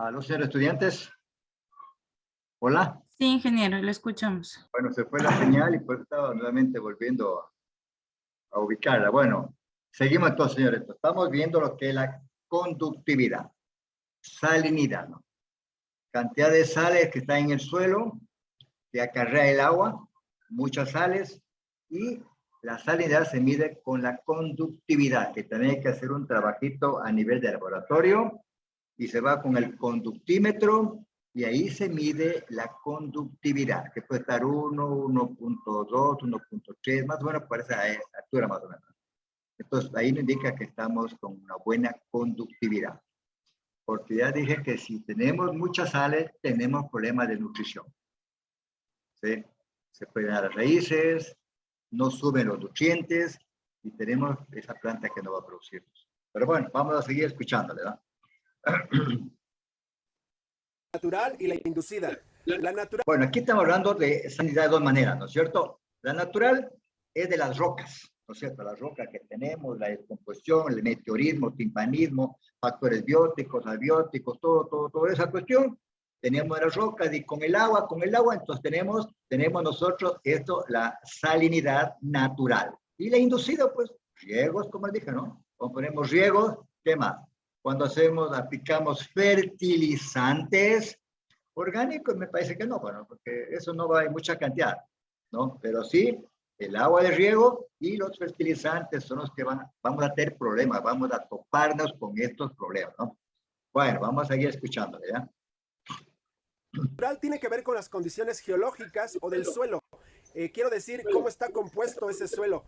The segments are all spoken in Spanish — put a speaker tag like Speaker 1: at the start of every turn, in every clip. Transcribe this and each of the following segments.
Speaker 1: A los señores estudiantes. Hola.
Speaker 2: Sí, ingeniero, lo escuchamos.
Speaker 1: Bueno, se fue la señal y pues estaba nuevamente volviendo a ubicarla. Bueno, seguimos entonces, señores. Estamos viendo lo que es la conductividad, salinidad, ¿no? Cantidad de sales que está en el suelo, que acarrea el agua, muchas sales, y la salinidad se mide con la conductividad, que tenéis que hacer un trabajito a nivel de laboratorio, y se va con el conductímetro, y ahí se mide la conductividad, que puede estar 1, 1.2, 1.3, más o menos por esa altura más o menos. Entonces, ahí nos indica que estamos con una buena conductividad. Porque ya dije que si tenemos muchas sales, tenemos problemas de nutrición. ¿Sí? Se pueden dar las raíces, no suben los nutrientes, y tenemos esa planta que no va a producir. Pero bueno, vamos a seguir escuchándole, ¿no?
Speaker 3: Natural y la inducida. La natural.
Speaker 1: Bueno, aquí estamos hablando de sanidad de dos maneras, ¿no es cierto? La natural es de las rocas, ¿no es cierto? Las rocas que tenemos, la descomposición, el meteorismo, timpanismo, factores bióticos, abióticos, toda esa cuestión. Tenemos las rocas y con el agua, entonces tenemos nosotros esto, la salinidad natural. Y la inducida, pues, riegos, como les dije, ¿no? Cuando ponemos riegos, ¿qué más? Cuando aplicamos fertilizantes orgánicos, me parece que no, bueno, porque eso no va en mucha cantidad, ¿no? Pero sí, el agua de riego y los fertilizantes son los que vamos a tener problemas, vamos a toparnos con estos problemas, ¿no? Bueno, vamos a seguir escuchando, ¿ya?
Speaker 3: Natural tiene que ver con las condiciones geológicas o del suelo. Quiero decir, cómo está compuesto ese suelo,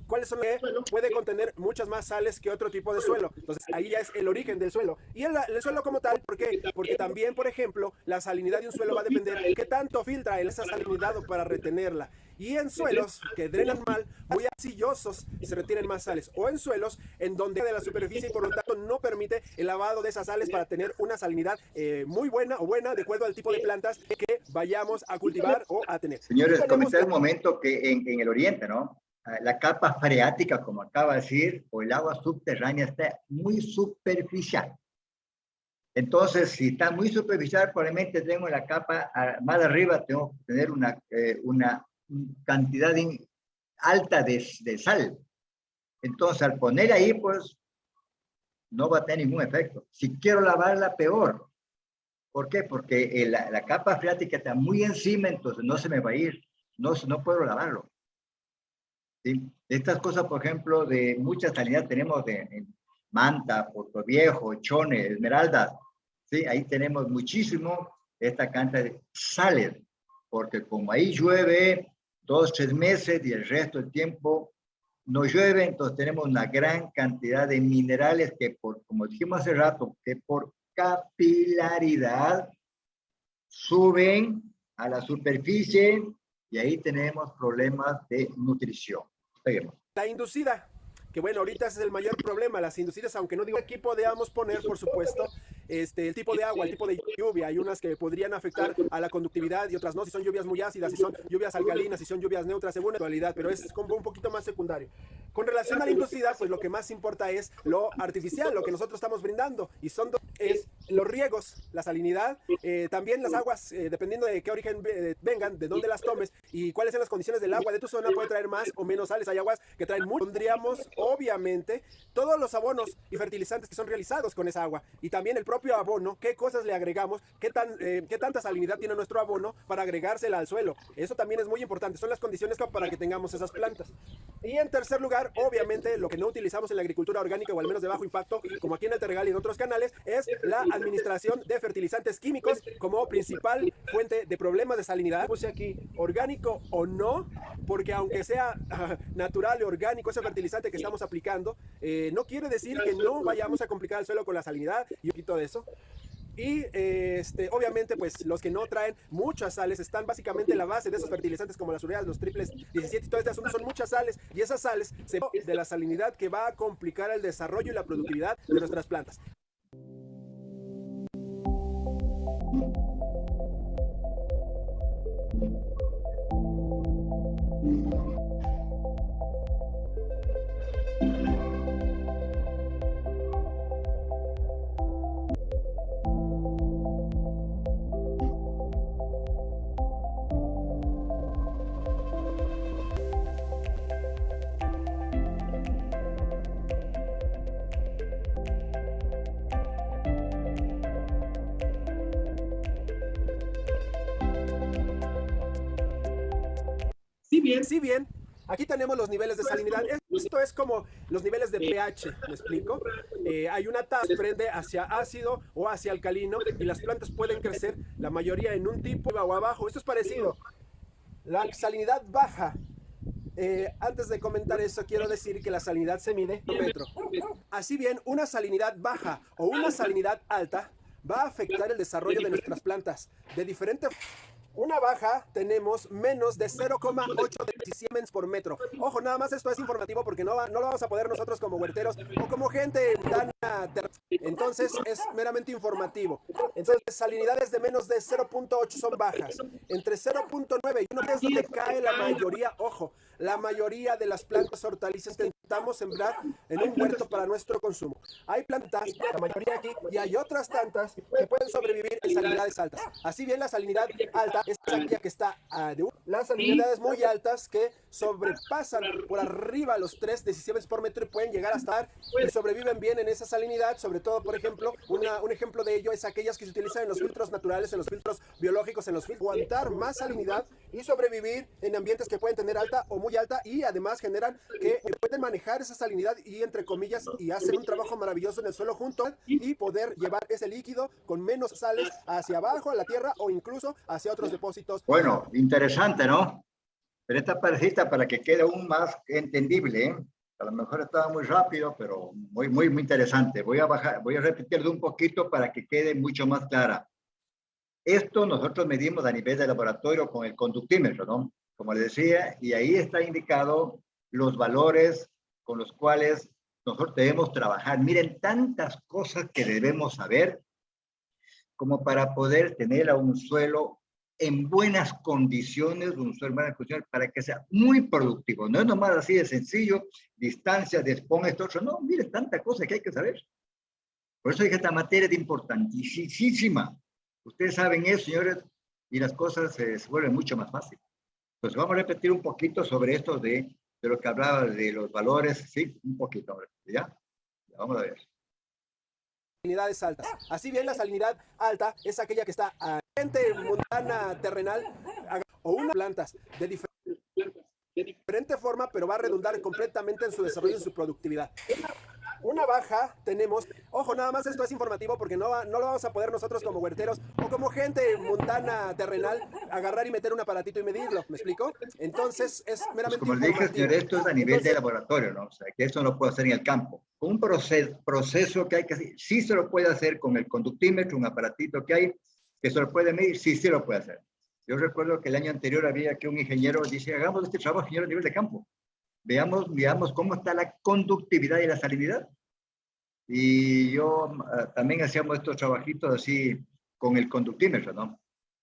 Speaker 3: cuáles son los que puede contener muchas más sales que otro tipo de suelo. Entonces, ahí ya es el origen del suelo. Y el suelo como tal, ¿por qué? Porque también, por ejemplo, la salinidad de un suelo va a depender de qué tanto filtra esa salinidad para retenerla. Y en suelos que drenan mal, muy arcillosos, se retienen más sales. O en suelos en donde de la superficie y por lo tanto no permite el lavado de esas sales para tener una salinidad muy buena o buena de acuerdo al tipo de plantas que vayamos a cultivar o a tener.
Speaker 1: Señores, comenté un momento que en el oriente, ¿no? La capa freática, como acaba de decir, o el agua subterránea está muy superficial. Entonces, si está muy superficial, probablemente tengo la capa más arriba, tengo que tener una cantidad alta de sal. Entonces, al poner ahí, pues, no va a tener ningún efecto. Si quiero lavarla, peor. ¿Por qué? Porque la capa freática está muy encima, entonces no se me va a ir. No puedo lavarlo. ¿Sí? Estas cosas, por ejemplo, de mucha salinidad tenemos en Manta, Puerto Viejo, Chone, Esmeraldas. ¿Sí? Ahí tenemos muchísimo esta cantidad de sales, porque como ahí llueve 2, 3 meses y el resto del tiempo no llueve, entonces tenemos una gran cantidad de minerales que, como dijimos hace rato, que por capilaridad suben a la superficie y ahí tenemos problemas de nutrición. Seguimos.
Speaker 3: La inducida, que bueno, ahorita ese es el mayor problema, las inducidas, aunque no digo aquí podamos poner, por supuesto, el tipo de agua, el tipo de lluvia. Hay unas que podrían afectar a la conductividad y otras no, si son lluvias muy ácidas, si son lluvias alcalinas, si son lluvias neutras, según la actualidad, pero es como un poquito más secundario. Con relación a la inducida, pues lo que más importa es lo artificial, lo que nosotros estamos brindando, y es los riegos, la salinidad, también las aguas, dependiendo de qué origen vengan, de dónde las tomes y cuáles son las condiciones del agua de tu zona, puede traer más o menos sales. Hay aguas que traen mucho. Pondríamos, obviamente, todos los abonos y fertilizantes que son realizados con esa agua, y también el propio abono, qué cosas le agregamos, qué tanta salinidad tiene nuestro abono para agregársela al suelo. Eso también es muy importante, son las condiciones para que tengamos esas plantas. Y en tercer lugar, obviamente, lo que no utilizamos en la agricultura orgánica, o al menos de bajo impacto, como aquí en el Terregal y en otros canales, es la administración de fertilizantes químicos como principal fuente de problemas de salinidad. Puse aquí orgánico o no, porque aunque sea natural y orgánico ese fertilizante que estamos aplicando, no quiere decir que no vayamos a complicar el suelo con la salinidad y un poquito de eso. Y obviamente, pues los que no traen muchas sales están básicamente en la base de esos fertilizantes, como las ureas, los triples 17 y todo este asunto, son muchas sales, y esas sales se de la salinidad que va a complicar el desarrollo y la productividad de nuestras plantas. Si bien, aquí tenemos los niveles de salinidad. Esto es como los niveles de pH, ¿me explico? Hay una tasa que prende hacia ácido o hacia alcalino y las plantas pueden crecer, la mayoría en un tipo o abajo. Esto es parecido. La salinidad baja. Antes de comentar eso, quiero decir que la salinidad se mide en metro. Así bien, una salinidad baja o una salinidad alta va a afectar el desarrollo de nuestras plantas de diferente forma. Una baja tenemos menos de 0,8 de Siemens por metro. Ojo, nada más esto es informativo porque no lo vamos a poder nosotros como huerteros o como gente tan... Entonces es meramente informativo. Entonces salinidades de menos de 0,8 son bajas. Entre 0,9 y 1 es donde cae la mayoría, ojo, la mayoría de las plantas hortalizas que intentamos sembrar en un huerto para nuestro consumo. Hay plantas, la mayoría aquí, y hay otras tantas que pueden sobrevivir en salinidades altas. Así bien, la salinidad alta es aquella que está las salinidades muy altas que sobrepasan por arriba los 3 decibeles por metro y pueden llegar a estar y sobreviven bien en esa salinidad. Sobre todo, por ejemplo, un ejemplo de ello es aquellas que se utilizan en los filtros naturales, en los filtros biológicos, en los filtros. Aguantar más salinidad y sobrevivir en ambientes que pueden tener alta o muy alta y además generan que pueden manejar esa salinidad y entre comillas y hacen un trabajo maravilloso en el suelo junto y poder llevar ese líquido con menos sales hacia abajo a la tierra o incluso hacia otros depósitos.
Speaker 1: Bueno, interesante, ¿no? Pero esta parecita para que quede aún más entendible, ¿eh? A lo mejor estaba muy rápido, pero muy interesante. Voy a repetirlo un poquito para que quede mucho más clara. Esto nosotros medimos a nivel de laboratorio con el conductímetro, ¿no? Como les decía, y ahí está indicado los valores con los cuales nosotros debemos trabajar. Miren, tantas cosas que debemos saber como para poder tener a un suelo en buenas condiciones, un suelo en buenas condiciones para que sea muy productivo. No es nomás así de sencillo, distancia, despón, esto otro. No, mire, tanta cosa que hay que saber. Por eso dije, esta materia es importantísima. Ustedes saben eso, señores, y las cosas se vuelven mucho más fáciles. Entonces, vamos a repetir un poquito sobre esto de lo que hablaba de los valores. Sí, un poquito, ¿ya? Vamos a ver.
Speaker 3: Salinidades altas. Así bien, la salinidad alta es aquella que está a montana terrenal o unas plantas de diferente forma, pero va a redundar completamente en su desarrollo y su productividad. Una baja tenemos, ojo, nada más esto es informativo porque no lo vamos a poder nosotros como huerteros o como gente montana terrenal agarrar y meter un aparatito y medirlo, ¿me explico? Entonces es meramente
Speaker 1: pues como le dije, señor, esto es a nivel de laboratorio, ¿no? O sea, que esto no lo puedo hacer en el campo. Un proceso que hay que hacer, sí se lo puede hacer con el conductímetro, un aparatito que hay, que se lo puede medir, sí se lo puede hacer. Yo recuerdo que el año anterior había que un ingeniero dice, hagamos este trabajo, ingeniero, a nivel de campo. Veamos cómo está la conductividad y la salinidad. Y yo también hacíamos estos trabajitos así con el conductímetro, ¿no?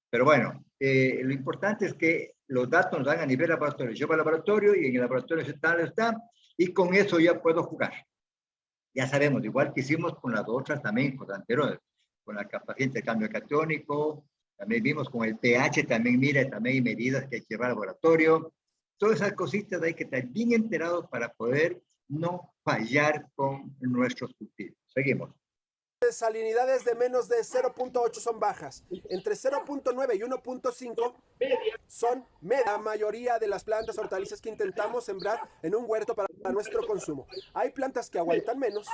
Speaker 1: Pero bueno, lo importante es que los datos nos dan a nivel laboratorio. Yo voy al laboratorio y en el laboratorio está, y con eso ya puedo jugar. Ya sabemos, igual que hicimos con las otras también, con las anteriores, con la capacidad de intercambio catiónico, también vimos con el pH, también mira, también hay medidas que hay que llevar al laboratorio. Todas esas cositas hay que estar bien enterados para poder no fallar con nuestros cultivos. Seguimos.
Speaker 3: Salinidades de menos de 0,8 son bajas. Entre 0,9 y 1,5 son la mayoría de las plantas hortalizas que intentamos sembrar en un huerto para nuestro consumo. Hay plantas que aguantan menos,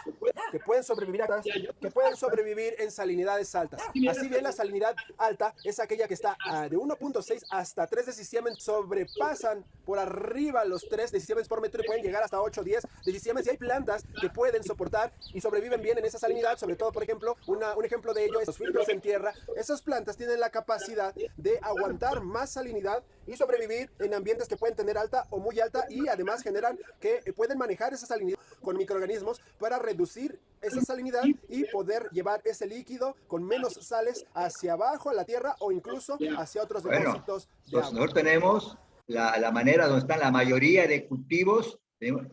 Speaker 3: que pueden sobrevivir en salinidades altas. Así bien, la salinidad alta es aquella que está de 1,6 hasta 3 decisiemens, sobrepasan por arriba los 3 decisiemens por metro y pueden llegar hasta 8 o 10 decisiemens. Y hay plantas que pueden soportar y sobreviven bien en esa salinidad, sobre todo, por ejemplo, un ejemplo de ello es los filtros en tierra. Esas plantas tienen la capacidad de aguantar más salinidad y sobrevivir en ambientes que pueden tener alta o muy alta y además generan que pueden manejar esa salinidad con microorganismos para reducir esa salinidad y poder llevar ese líquido con menos sales hacia abajo a la tierra o incluso hacia otros depósitos de agua.
Speaker 1: Nosotros tenemos la manera donde están la mayoría de cultivos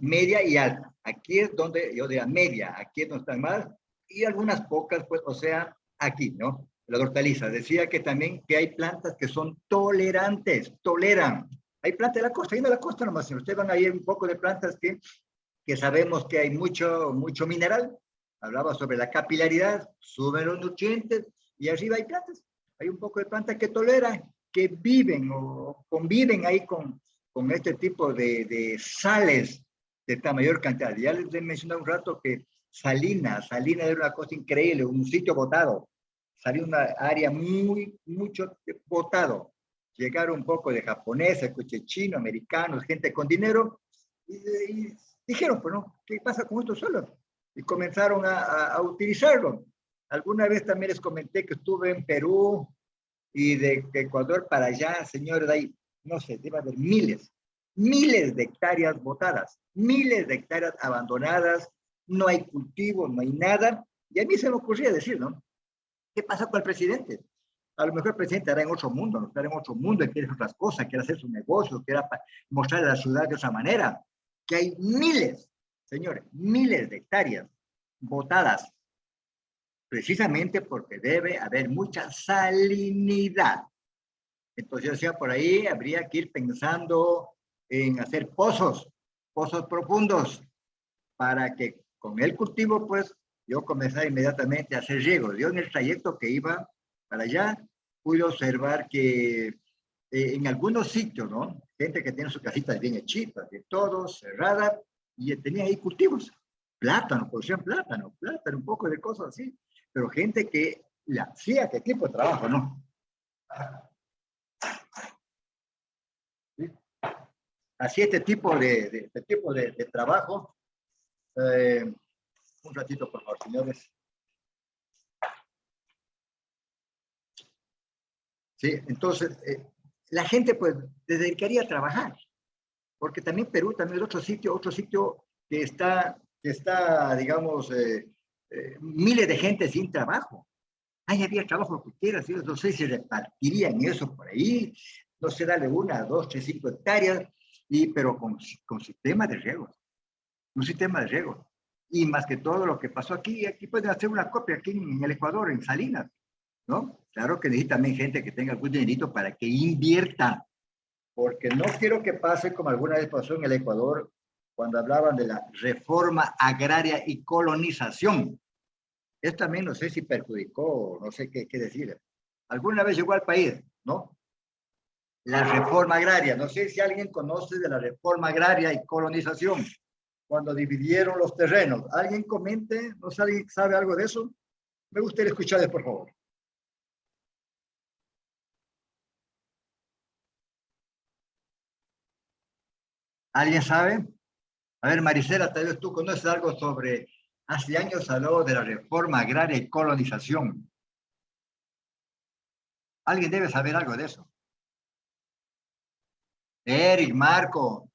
Speaker 1: media y alta. Aquí es donde yo diría media, aquí es donde están más y algunas pocas, pues, o sea, aquí, ¿no? Las hortalizas. Decía que también que hay plantas que son tolerantes, toleran. Hay plantas de la costa, yendo a la costa nomás, si ustedes van a ir un poco de plantas que sabemos que hay mucho mineral. Hablaba sobre la capilaridad, suben los nutrientes y arriba hay plantas. Hay un poco de plantas que toleran, que viven o conviven ahí con con este tipo de sales de esta mayor cantidad. Ya les he mencionado un rato que Salinas era una cosa increíble, un sitio botado. Salió una área mucho botado. Llegaron un poco de japoneses, coche chino, americanos, gente con dinero, y dijeron, pues no, ¿qué pasa con esto solo? Y comenzaron a utilizarlo. Alguna vez también les comenté que estuve en Perú y de Ecuador para allá, señores, hay, no sé, debe haber miles de hectáreas botadas, miles de hectáreas abandonadas, no hay cultivo, no hay nada. Y a mí se me ocurría decir, ¿no? ¿Qué pasa con el presidente? A lo mejor el presidente estará en otro mundo, no estará en otro mundo, quiere hacer otras cosas, quiere hacer su negocio, quiere mostrar a la ciudad de otra manera. Que hay miles, señores, miles de hectáreas botadas, precisamente porque debe haber mucha salinidad. Entonces, yo decía, por ahí habría que ir pensando en hacer pozos profundos, para que con el cultivo, pues, yo comenzara inmediatamente a hacer riego. Yo en el trayecto que iba para allá, pude observar que en algunos sitios, ¿no? Gente que tiene sus casitas bien hechitas, de todo, cerradas, y tenía ahí cultivos. Plátano, producían plátano, un poco de cosas así. Pero gente que le hacía qué tipo de trabajo, ¿no? ¿Sí? Así este tipo de trabajo. Un ratito, por favor, señores. Sí, entonces, la gente pues se dedicaría a trabajar, porque también Perú también es otro sitio que está digamos, miles de gente sin trabajo. Ahí había trabajo que quieras, no sé si repartirían eso por ahí, no sé, darle 1, 2, 3, 5 hectáreas, pero con sistema de riego, un sistema de riego. Y más que todo lo que pasó aquí pueden hacer una copia aquí en el Ecuador, en Salinas, ¿no? Claro que necesita también gente que tenga algún dinerito para que invierta, porque no quiero que pase como alguna vez pasó en el Ecuador, cuando hablaban de la reforma agraria y colonización. Esto también no sé si perjudicó, no sé qué decir. Alguna vez llegó al país, ¿no? La reforma agraria. No sé si alguien conoce de la reforma agraria y colonización, cuando dividieron los terrenos. ¿Alguien comente? ¿No sé, alguien sabe algo de eso? Me gustaría escucharles, por favor. ¿Alguien sabe? A ver, Marisela, tal vez tú conoces algo sobre, hace años habló de la reforma agraria y colonización. Alguien debe saber algo de eso. Eric, Marco.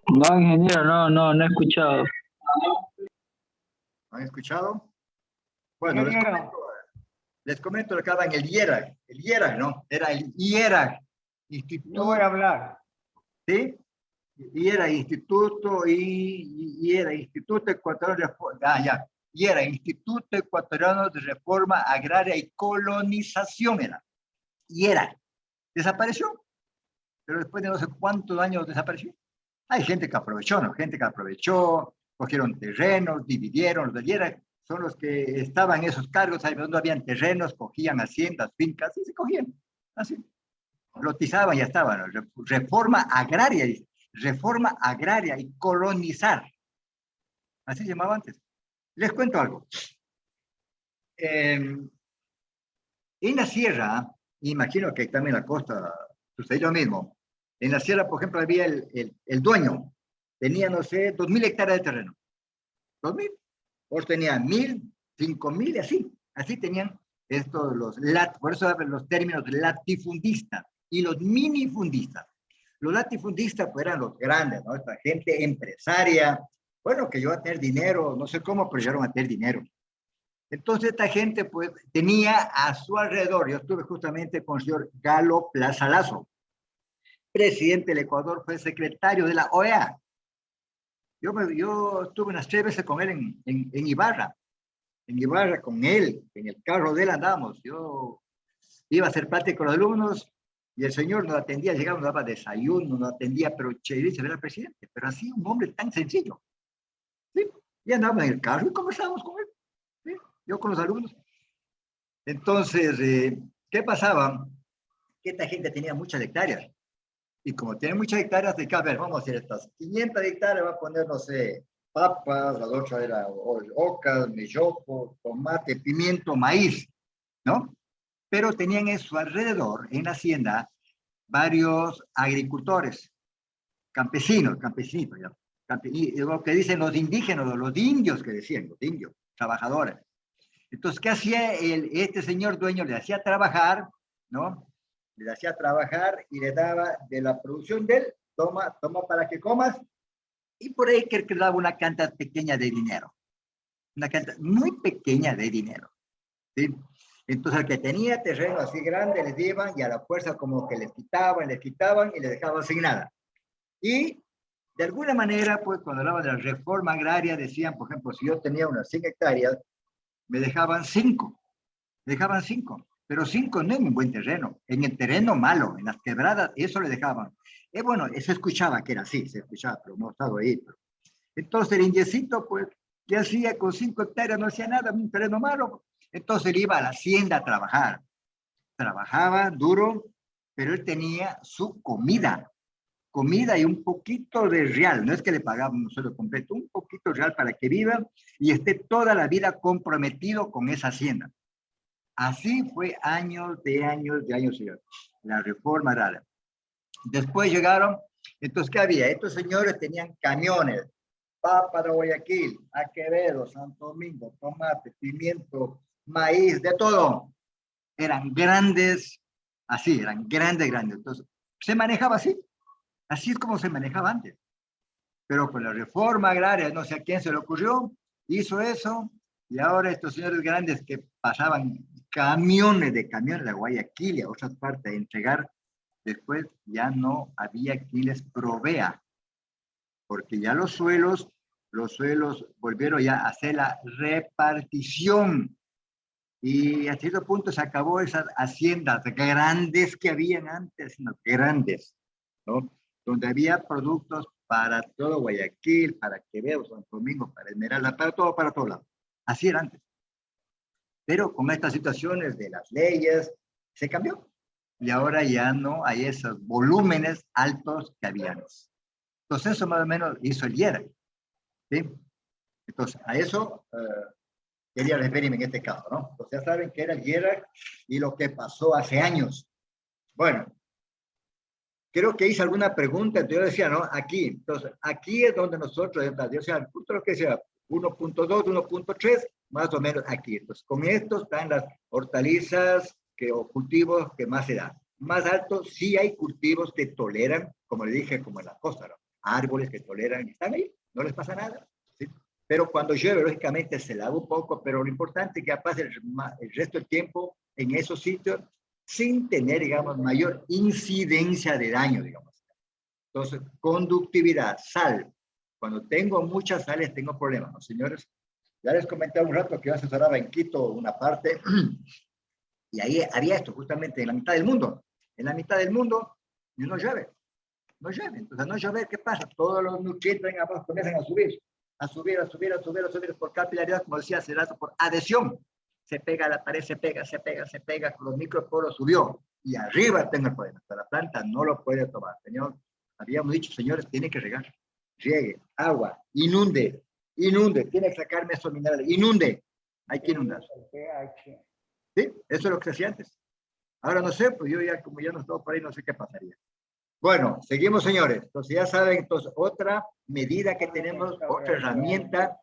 Speaker 4: No, ingeniero, no he escuchado.
Speaker 1: ¿Han escuchado? Bueno,
Speaker 5: Ingeniero,
Speaker 1: les comento lo que hablan el IERAG, ¿no? Era el IERAG,
Speaker 5: yo voy
Speaker 1: Instituto,
Speaker 5: a hablar.
Speaker 1: ¿sí? Y era Instituto, y era Instituto Ecuatoriano de Reforma, ya, y era Instituto Ecuatoriano de Reforma Agraria y Colonización, y era, desapareció, pero después de no sé cuántos años desapareció. Hay gente que aprovechó, ¿no? Gente que aprovechó, cogieron terrenos, dividieron, los de IERA son los que estaban en esos cargos, ahí donde habían terrenos, cogían haciendas, fincas, y se cogían, así, lotizaban y ya estaban, ¿no? Reforma agraria, dice. Reforma agraria y colonizar. Así se llamaba antes. Les cuento algo. En la sierra, imagino que también en la costa sucedió lo mismo. En la sierra, por ejemplo, había el dueño. Tenía, no sé, 2.000 hectáreas de terreno. 2.000. Otros tenían 1.000, 5.000 y así. Así tenían estos, por eso los términos de latifundistas y los minifundistas. Los latifundistas pues, eran los grandes, ¿no? Esta gente empresaria, bueno, que yo a tener dinero, no sé cómo, pero llegaron a tener dinero. Entonces esta gente pues tenía a su alrededor, yo estuve justamente con el señor Galo Plaza Lazo, presidente del Ecuador, fue secretario de la OEA. Yo estuve unas 3 veces con él en Ibarra. En Ibarra con él, en el carro de él andábamos. Yo iba a hacer parte con los alumnos y el señor nos atendía, llegaba, nos daba desayuno, nos atendía, pero chévere, era el presidente, pero así un hombre tan sencillo. ¿Sí? Y andábamos en el carro y conversábamos con él. ¿Sí? Yo con los alumnos. Entonces, ¿qué pasaba? Que esta gente tenía muchas hectáreas. Y como tiene muchas hectáreas, de a ver, vamos a hacer estas 500 hectáreas, va a poner, no sé, papas, la otra era ocas, melloco, tomate, pimiento, maíz, ¿no? Pero tenían en su alrededor, en la hacienda, varios agricultores, campesinos, campesinos, ya. Y lo que dicen los indígenas, los indios que decían, los indios, trabajadores. Entonces, ¿qué hacía este señor dueño? Le hacía trabajar, ¿no? Le hacía trabajar y le daba de la producción de él, toma para que comas, y por ahí que le daba una cantidad pequeña de dinero, una cantidad muy pequeña de dinero, ¿sí? Entonces, al que tenía terreno así grande, les iban y a la fuerza como que les quitaban y les dejaban sin nada. Y de alguna manera, pues cuando hablaban de la reforma agraria, decían, por ejemplo, si yo tenía unas 100 hectáreas, me dejaban 5, pero 5 no en un buen terreno, en el terreno malo, en las quebradas, eso le dejaban. Bueno, se escuchaba que era así, se escuchaba, pero no estaba ahí. Pero. Entonces el indiecito, pues, ¿qué hacía con 5 hectáreas? No hacía nada, un terreno malo. Entonces él iba a la hacienda a trabajar. Trabajaba duro, pero él tenía su comida y un poquito de real, no es que le pagaban un sueldo completo, un poquito real para que viva y esté toda la vida comprometido con esa hacienda. Así fue años de años de años, la reforma agraria. Después llegaron, entonces, ¿qué había? Estos señores tenían camiones, papa de Guayaquil, a Quevedo, Santo Domingo, tomate, pimiento, maíz, de todo. Eran grandes, así, eran grandes. Entonces, se manejaba así. Así es como se manejaba antes. Pero con la reforma agraria, no sé a quién se le ocurrió, hizo eso, y ahora estos señores grandes que pasaban camiones de Guayaquil y a otras partes a entregar, después ya no había quien les provea, porque ya los suelos volvieron ya a hacer la repartición, y a cierto punto se acabó esas haciendas grandes que habían antes, ¿no? Grandes, ¿no? Donde había productos para todo Guayaquil, para Quevedo, Santo Domingo, para Esmeralda, para todos lados. Así era antes. Pero con estas situaciones de las leyes, se cambió. Y ahora ya no hay esos volúmenes altos que había antes. Entonces eso más o menos hizo el IERA, ¿sí? Entonces a eso quería referirme en este caso, ¿no? Entonces ya saben que era el IERA y lo que pasó hace años. Bueno, creo que hice alguna pregunta, entonces yo decía, ¿no? Aquí, entonces, aquí es donde nosotros, yo sea, justo lo que decía, 1.2, 1.3, más o menos aquí. Entonces, con esto están las hortalizas o cultivos que más se dan. Más alto, sí hay cultivos que toleran, como le dije, como en la costa, ¿no? Árboles que toleran, están ahí, no les pasa nada, ¿sí? Pero cuando llueve, lógicamente, se lava un poco, pero lo importante es que pase el resto del tiempo en esos sitios sin tener, digamos, mayor incidencia de daño, digamos. Entonces, conductividad, sal. Cuando tengo muchas sales, tengo problemas, ¿no, señores? Ya les comenté un rato que yo asesoraba en Quito una parte, y ahí había esto, justamente en la mitad del mundo. En la mitad del mundo, y no llueve. No llueve. Entonces, no llueve, ¿qué pasa? Todos los nutrientes abajo comienzan a subir por capilaridad, como decía hace rato, por adhesión. Se pega a la pared, se pega, los microporos subió. Y arriba tengo el problema. La planta no lo puede tomar. Señor, habíamos dicho, señores, tiene que regar. Riegue, agua, inunde, tiene que sacarme esos minerales, inunde. Hay que inundar. ¿Sí? Eso es lo que se hacía antes. Ahora no sé, pues yo ya, como ya no estoy por ahí, no sé qué pasaría. Bueno, seguimos, señores. Entonces ya saben, entonces otra medida que tenemos, otra herramienta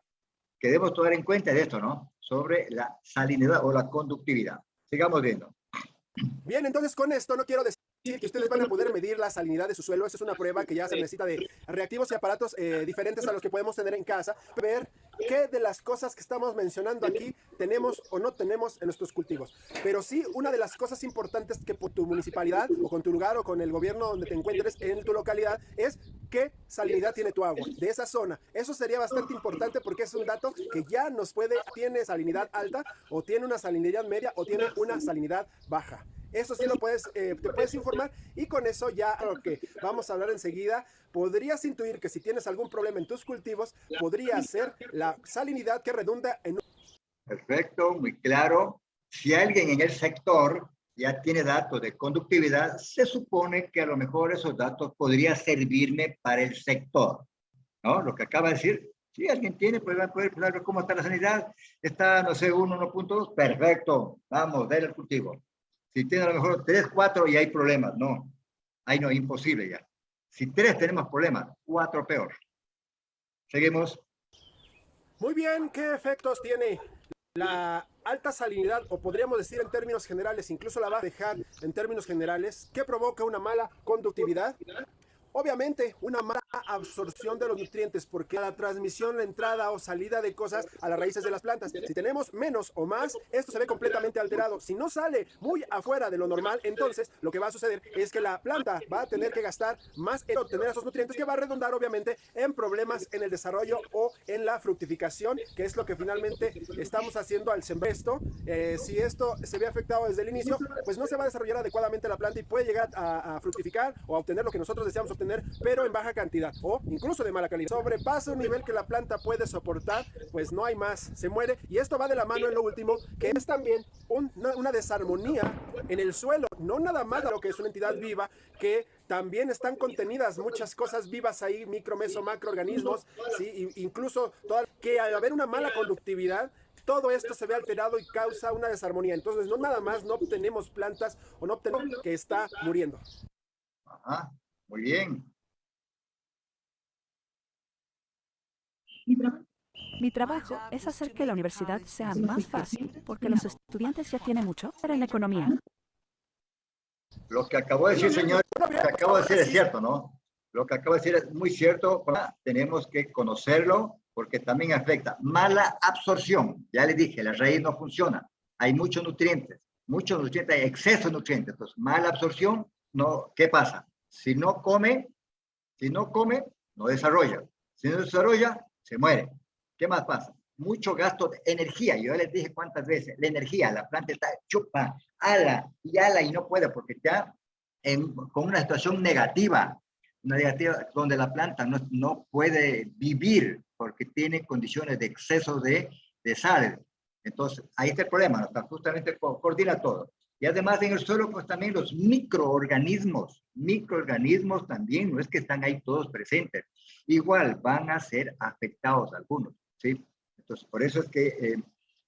Speaker 1: que debemos tomar en cuenta de esto, ¿no? Sobre la salinidad o la conductividad. Sigamos viendo.
Speaker 3: Bien, entonces con esto no quiero decir que ustedes van a poder medir la salinidad de su suelo. Esa es una prueba que ya se necesita de reactivos y aparatos diferentes a los que podemos tener en casa. Ver qué de las cosas que estamos mencionando aquí tenemos o no tenemos en nuestros cultivos. Pero sí, una de las cosas importantes que por tu municipalidad o con tu lugar o con el gobierno donde te encuentres en tu localidad es qué salinidad tiene tu agua de esa zona. Eso sería bastante importante porque es un dato que ya nos puede, tiene salinidad alta o tiene una salinidad media o tiene una salinidad baja. Eso sí lo puedes, te puedes informar y con eso ya lo que vamos a hablar enseguida, podrías intuir que si tienes algún problema en tus cultivos, podría ser la salinidad que redunda en...
Speaker 1: Perfecto, muy claro. si alguien en el sector ya tiene datos de conductividad, se supone que a lo mejor esos datos podrían servirme para el sector, ¿no? Lo que acaba de decir, si alguien tiene, pues va a poder ver cómo está la sanidad, está, no sé, 1.2, perfecto, vamos, ver el cultivo. Si tiene a lo mejor 3, 4 y hay problemas, no, ahí no, imposible ya. Si 3 tenemos problemas, 4 peor. Seguimos.
Speaker 3: Muy bien, ¿qué efectos tiene la alta salinidad, o podríamos decir en términos generales, incluso la va a dejar en términos generales, que provoca una mala conductividad? Obviamente, una mala absorción de los nutrientes, porque la transmisión, la entrada o salida de cosas a las raíces de las plantas. Si tenemos menos o más, esto se ve completamente alterado. Si no sale muy afuera de lo normal, entonces lo que va a suceder es que la planta va a tener que gastar más en obtener esos nutrientes, que va a redundar obviamente en problemas en el desarrollo o en la fructificación, que es lo que finalmente estamos haciendo al sembrar esto. Si esto se ve afectado desde el inicio, pues no se va a desarrollar adecuadamente la planta y puede llegar a fructificar o a obtener lo que nosotros deseamos obtener, pero en baja cantidad o incluso de mala calidad. Sobrepasa un nivel que la planta puede soportar, pues no hay más, se muere. Y esto va de la mano en lo último, que es también una desarmonía en el suelo, no nada más lo que es una entidad viva, que también están contenidas muchas cosas vivas ahí, micro, meso, macroorganismos, ¿sí? Incluso que al haber una mala conductividad, todo esto se ve alterado y causa una desarmonía. Entonces, no nada más no obtenemos plantas o no obtenemos que está muriendo.
Speaker 1: Ajá, muy bien.
Speaker 5: Mi trabajo es hacer que la universidad sea más fácil porque los estudiantes ya tienen mucho para la economía.
Speaker 1: Lo que acabo de decir, señor, lo que acabo de decir es cierto, ¿no? Lo que acabo de decir es muy cierto. Tenemos que conocerlo porque también afecta. Mala absorción. Ya les dije, la raíz no funciona. Hay muchos nutrientes, hay exceso de nutrientes. Entonces, mala absorción, no, ¿qué pasa? Si no come, no desarrolla. Si no desarrolla, se muere. ¿Qué más pasa? Mucho gasto de energía. Yo ya les dije cuántas veces, la energía, la planta está chupa, ala y no puede porque está con una situación negativa, donde la planta no puede vivir porque tiene condiciones de exceso de sal. Entonces, ahí está el problema, ¿no? Justamente coordina todo. Y además en el suelo, pues también los microorganismos también, no es que están ahí todos presentes, igual van a ser afectados algunos, ¿sí? Entonces, por eso es que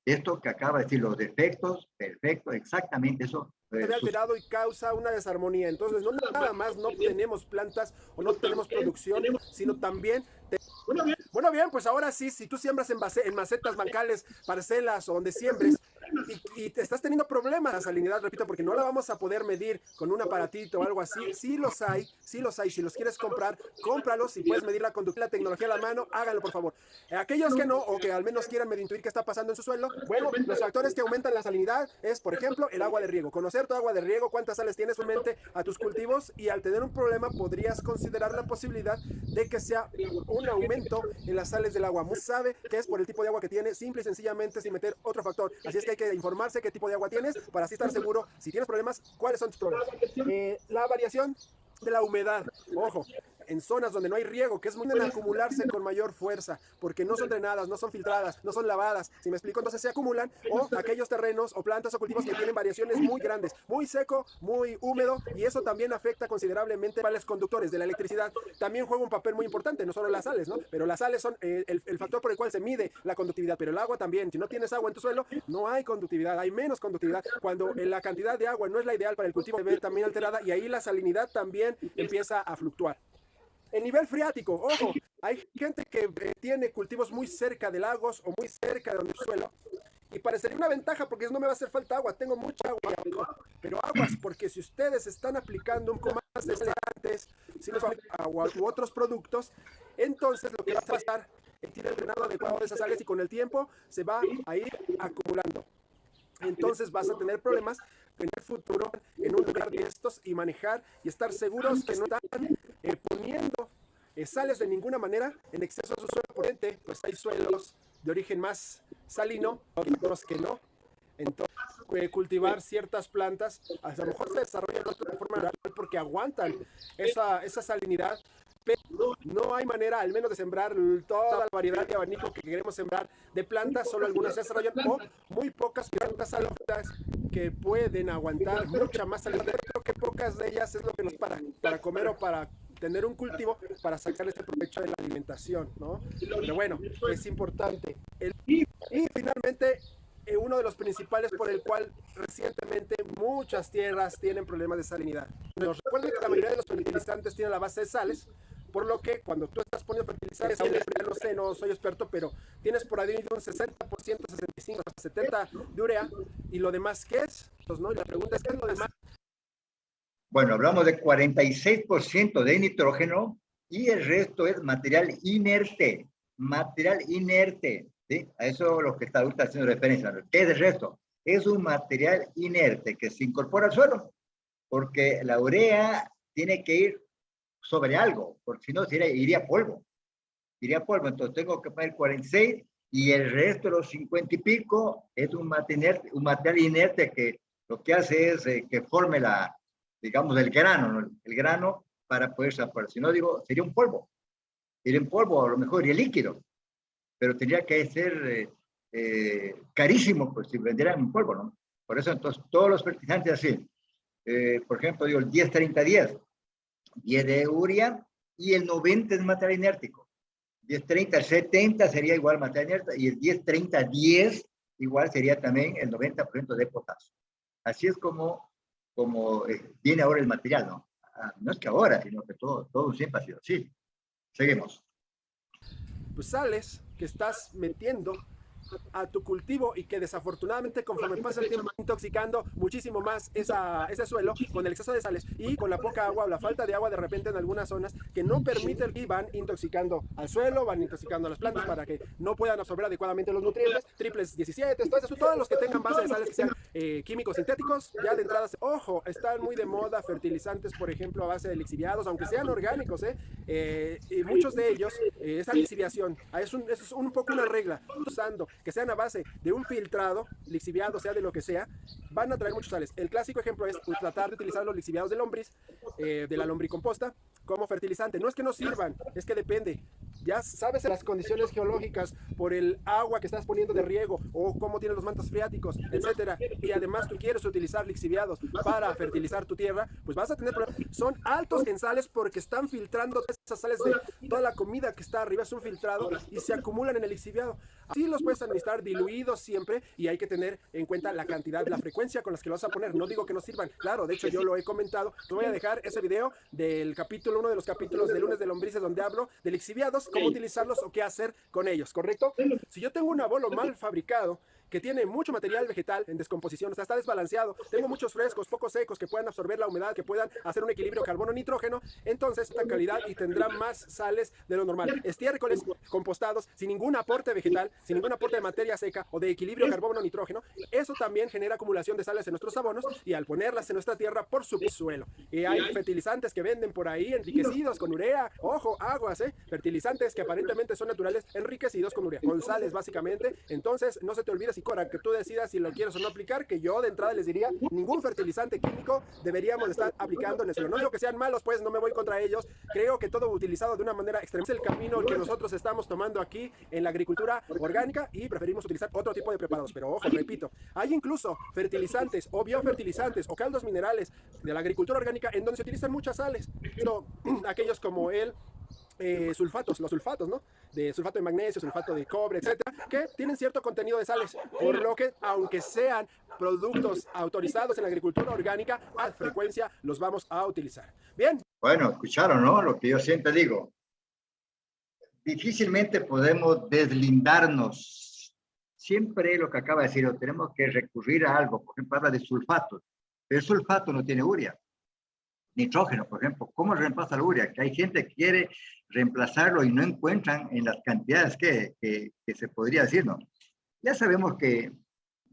Speaker 1: esto que acaba de decir, los defectos, perfecto, exactamente eso.
Speaker 3: Se ve alterado y causa una desarmonía. Entonces, no nada más no obtenemos plantas o no obtenemos producción, sino también... Bueno, bien, pues ahora sí, si tú siembras en macetas, bancales, parcelas o donde siembres y te estás teniendo problemas, la salinidad, repito, porque no la vamos a poder medir con un aparatito o algo así, sí los hay, si los quieres comprar, cómpralos, si puedes medir la conductividad, la tecnología a la mano, háganlo por favor. Aquellos que no, o que al menos quieran medio intuir qué está pasando en su suelo, bueno, los factores que aumentan la salinidad es, por ejemplo, el agua de riego. Conocer tu agua de riego, cuántas sales tienes realmente a tus cultivos, y al tener un problema podrías considerar la posibilidad de que sea un aumento en las sales del agua. Muy sabe que es por el tipo de agua que tiene, simple y sencillamente sin meter otro factor. Así es que hay que informarse qué tipo de agua tienes para así estar seguro, si tienes problemas, cuáles son tus problemas. La variación de la humedad, ojo, en zonas donde no hay riego, que es muy de acumularse con mayor fuerza, porque no son drenadas, no son filtradas, no son lavadas, si me explico, entonces se acumulan, o aquellos terrenos o plantas o cultivos que tienen variaciones muy grandes, muy seco, muy húmedo, y eso también afecta considerablemente a los conductores de la electricidad. También juega un papel muy importante, no solo las sales, ¿no? Pero las sales son el factor por el cual se mide la conductividad, pero el agua también. Si no tienes agua en tu suelo, no hay conductividad, hay menos conductividad. Cuando la cantidad de agua no es la ideal para el cultivo, se ve también alterada, y ahí la salinidad también empieza a fluctuar. El nivel freático, ojo, hay gente que tiene cultivos muy cerca de lagos o muy cerca de donde el suelo, y parecería una ventaja porque no me va a hacer falta agua, tengo mucha agua, pero aguas, porque si ustedes están aplicando un poco más de antes, si no son agua u otros productos, entonces lo que va a pasar es tirar el drenado adecuado de esas sales, y con el tiempo se va a ir acumulando. Entonces vas a tener problemas en el futuro en un lugar de estos, y manejar y estar seguros que no están poniendo sales de ninguna manera en exceso a su suelo. Por ende, pues hay suelos de origen más salino, otros que no. Entonces, cultivar ciertas plantas a lo mejor se desarrollan de otra forma natural porque aguantan esa salinidad, No hay manera, al menos, de sembrar toda la variedad de abanico que queremos sembrar de plantas, solo algunas se desarrollan o muy pocas plantas alófitas que pueden aguantar mucha más salida. Creo que pocas de ellas es lo que nos para comer o para tener un cultivo para sacar este provecho de la alimentación, ¿no? Pero bueno, es importante. Y finalmente, uno de los principales por el cual recientemente muchas tierras tienen problemas de salinidad. Nos recuerden que la mayoría de los fertilizantes tienen la base de sales, por lo que cuando tú estás poniendo fertilizantes, no sé, no soy experto, pero tienes por ahí un 60%, 65%, 70% de urea, y lo demás, ¿qué es? Pues, ¿no? Y la pregunta es, ¿qué es lo demás?
Speaker 1: Bueno, hablamos de 46% de nitrógeno y el resto es material inerte. Material inerte, ¿sí? A eso es lo que está ahorita haciendo referencia. ¿Qué es el resto? Es un material inerte que se incorpora al suelo, porque la urea tiene que ir sobre algo, porque si no iría polvo. Iría polvo, entonces tengo que poner 46 y el resto de los 50 y pico es un material inerte que lo que hace es que forme digamos, el grano, ¿no? El grano para poder zampar. Si no, digo, sería un polvo. Sería un polvo, a lo mejor sería líquido, pero tendría que ser carísimo, pues si vendieran un polvo, ¿no? Por eso, entonces, todos los fertilizantes así. Por ejemplo, digo, el 10-30-10. 10 de urea y el 90 es material inértico. 10-30, el 70 sería igual material inerte y el 10-30-10 igual sería también el 90% de potasio. Así es como viene ahora el material, ¿no? No es que ahora, sino que todo siempre ha sido así. Seguimos.
Speaker 3: Pues sales que estás metiendo a tu cultivo y que desafortunadamente conforme pasa el tiempo intoxicando muchísimo más ese suelo con el exceso de sales y con la poca agua o la falta de agua de repente en algunas zonas que no permiten y van intoxicando al suelo, van intoxicando a las plantas para que no puedan absorber adecuadamente los nutrientes, triples 17, todos los que tengan base de sales que sean químicos sintéticos, ya de entrada, ojo, están muy de moda fertilizantes, por ejemplo, a base de lixiviados, aunque sean orgánicos, y muchos de ellos, esa lixiviación, es un poco una regla, usando que sean a base de un filtrado, lixiviado, sea de lo que sea, van a traer muchos sales. El clásico ejemplo es tratar de utilizar los lixiviados de lombriz, de la lombricomposta, como fertilizante. No es que no sirvan, es que depende. Ya sabes las condiciones geológicas, por el agua que estás poniendo de riego, o cómo tienes los mantos freáticos, etcétera, y además tú quieres utilizar lixiviados para fertilizar tu tierra, pues vas a tener problemas. Son altos en sales porque están filtrando esas sales de toda la comida que está arriba, es un filtrado y se acumulan en el lixiviado. Así los puedes administrar diluidos siempre y hay que tener en cuenta la cantidad, la frecuencia con las que los vas a poner. No digo que no sirvan, claro, de hecho yo lo he comentado. Te voy a dejar ese video del capítulo, uno de los capítulos de Lunes de Lombrices, donde hablo de lixiviados, cómo utilizarlos o qué hacer con ellos, ¿correcto? Si yo tengo un abono mal fabricado, que tiene mucho material vegetal en descomposición, o sea, está desbalanceado, tengo muchos frescos, pocos secos, que puedan absorber la humedad, que puedan hacer un equilibrio carbono-nitrógeno, entonces esta calidad y tendrá más sales de lo normal. Estiércoles compostados, sin ningún aporte vegetal, sin ningún aporte de materia seca o de equilibrio carbono-nitrógeno, eso también genera acumulación de sales en nuestros abonos y al ponerlas en nuestra tierra por subsuelo. Y hay fertilizantes que venden por ahí enriquecidos con urea, ojo, aguas, fertilizantes que aparentemente son naturales, enriquecidos con urea, con sales básicamente. Entonces, no se te olvide, Cora, que tú decidas si lo quieres o no aplicar, que yo de entrada les diría, ningún fertilizante químico deberíamos estar aplicando en el suelo. No digo que sean malos, pues no me voy contra ellos, creo que todo utilizado de una manera extrema es el camino que nosotros estamos tomando aquí en la agricultura orgánica y preferimos utilizar otro tipo de preparados. Pero ojo, repito, hay incluso fertilizantes o biofertilizantes o caldos minerales de la agricultura orgánica en donde se utilizan muchas sales, aquellos como el sulfatos, los sulfatos, ¿no? De sulfato de magnesio, sulfato de cobre, etcétera, que tienen cierto contenido de sales, por lo que, aunque sean productos autorizados en la agricultura orgánica, a frecuencia los vamos a utilizar. Bien.
Speaker 1: Bueno, escucharon, ¿no? Lo que yo siempre digo. Difícilmente podemos deslindarnos. Siempre lo que acaba de decir, tenemos que recurrir a algo. Por ejemplo, habla de sulfatos, pero el sulfato no tiene urea. Nitrógeno, por ejemplo. ¿Cómo reemplaza la urea? Que hay gente que quiere reemplazarlo y no encuentran en las cantidades que se podría decir, ¿no? Ya sabemos que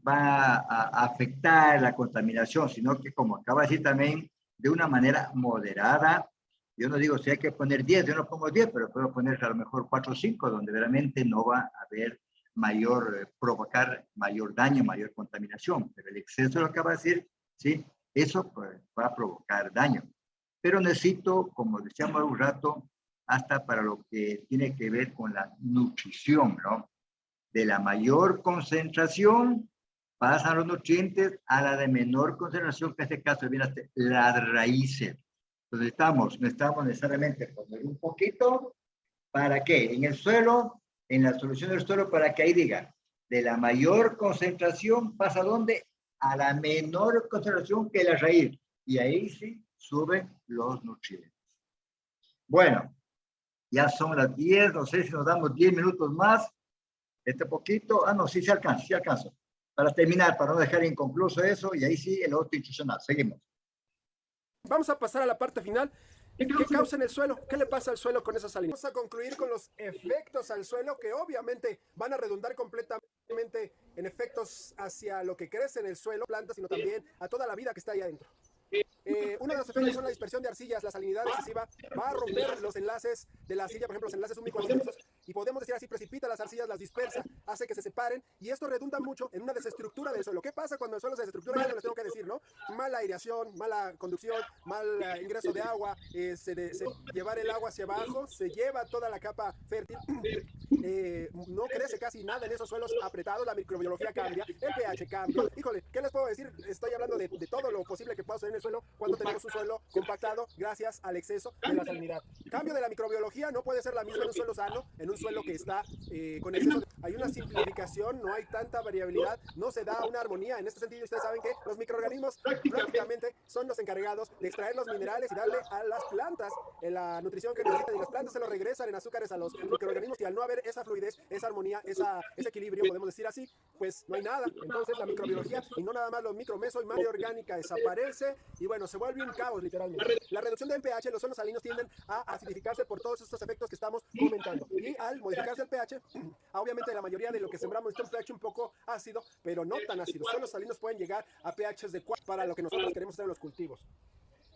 Speaker 1: va a afectar la contaminación, sino que, como acaba de decir también, de una manera moderada. Yo no digo si hay que poner 10, yo no pongo 10, pero puedo poner a lo mejor 4 o 5, donde realmente no va a haber provocar mayor daño, mayor contaminación. Pero el exceso, lo acaba de decir, ¿sí? Eso pues, va a provocar daño. Pero necesito, como decíamos un rato, hasta para lo que tiene que ver con la nutrición, ¿no? De la mayor concentración pasan los nutrientes a la de menor concentración, que en este caso viene a ser las raíces. Entonces necesitamos necesariamente poner un poquito, ¿para qué? En el suelo, en la solución del suelo, para que ahí diga, de la mayor concentración pasa ¿a dónde? A la menor concentración que la raíz. Y ahí sí suben los nutrientes. Bueno, ya son las 10, no sé si nos damos 10 minutos más. Este poquito, no, sí se alcanza, sí alcanza. Para terminar, para no dejar inconcluso eso, y ahí sí el otro institucional. Seguimos.
Speaker 3: Vamos a pasar a la parte final. ¿Qué causa en el suelo? ¿Qué le pasa al suelo con esa salinidad? Vamos a concluir con los efectos al suelo que obviamente van a redundar completamente en efectos hacia lo que crece en el suelo, plantas, sino también a toda la vida que está ahí adentro. Uno de los efectos son la dispersión de arcillas. La salinidad excesiva va a romper los enlaces de la arcilla, por ejemplo, los enlaces húmico-arcillosos, y podemos decir así, precipita las arcillas, las dispersa, hace que se separen, y esto redunda mucho en una desestructura del suelo. ¿Qué pasa cuando el suelo se desestructura? Ya no les tengo que decir, ¿no? Mala aireación, mala conducción, mal ingreso de agua, llevar el agua hacia abajo, se lleva toda la capa fértil, no crece casi nada en esos suelos apretados, la microbiología cambia, el pH cambia. Híjole, ¿qué les puedo decir? Estoy hablando de todo lo posible que pueda suceder en el suelo cuando tenemos un suelo compactado gracias al exceso de la salinidad. Cambio de la microbiología no puede ser la misma en un suelo sano, en un suelo que está con exceso. Hay una simplificación, no hay tanta variabilidad, no se da una armonía. En este sentido, ustedes saben que los microorganismos prácticamente son los encargados de extraer los minerales y darle a las plantas la nutrición que necesitan, y las plantas se lo regresan en azúcares a los microorganismos, y al no haber esa fluidez, esa armonía, ese equilibrio, podemos decir así, pues no hay nada. Entonces la microbiología, y no nada más los micromeso y materia orgánica, desaparece, y bueno, se vuelve un caos literalmente. La reducción de pH, los suelos salinos tienden a acidificarse por todos estos efectos que estamos comentando, y al modificarse el pH, obviamente la mayoría de lo que sembramos está un pH un poco ácido, pero no tan ácido. Los suelos salinos pueden llegar a pHs de 4 para lo que nosotros queremos hacer en los cultivos.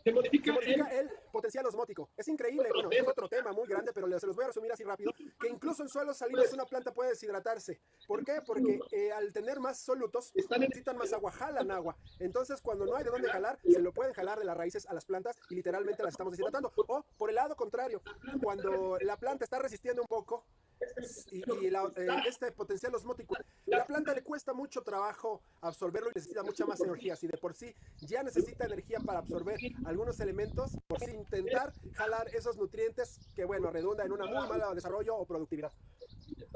Speaker 3: Se modifica el potencial osmótico. Es increíble, bueno, es otro tema muy grande, pero se los voy a resumir así rápido, que incluso en suelos salinos una planta puede deshidratarse. ¿Por qué? Porque al tener más solutos, necesitan más agua, jalan agua. Entonces, cuando no hay de dónde jalar, se lo pueden jalar de las raíces a las plantas y literalmente las estamos deshidratando. O, por el lado contrario, cuando la planta está resistiendo un poco, este potencial osmótico, la planta le cuesta mucho trabajo absorberlo y necesita mucha más energía. Si de por sí ya necesita energía para absorber algunos elementos, por intentar jalar esos nutrientes que, bueno, redunda en un muy mal desarrollo o productividad.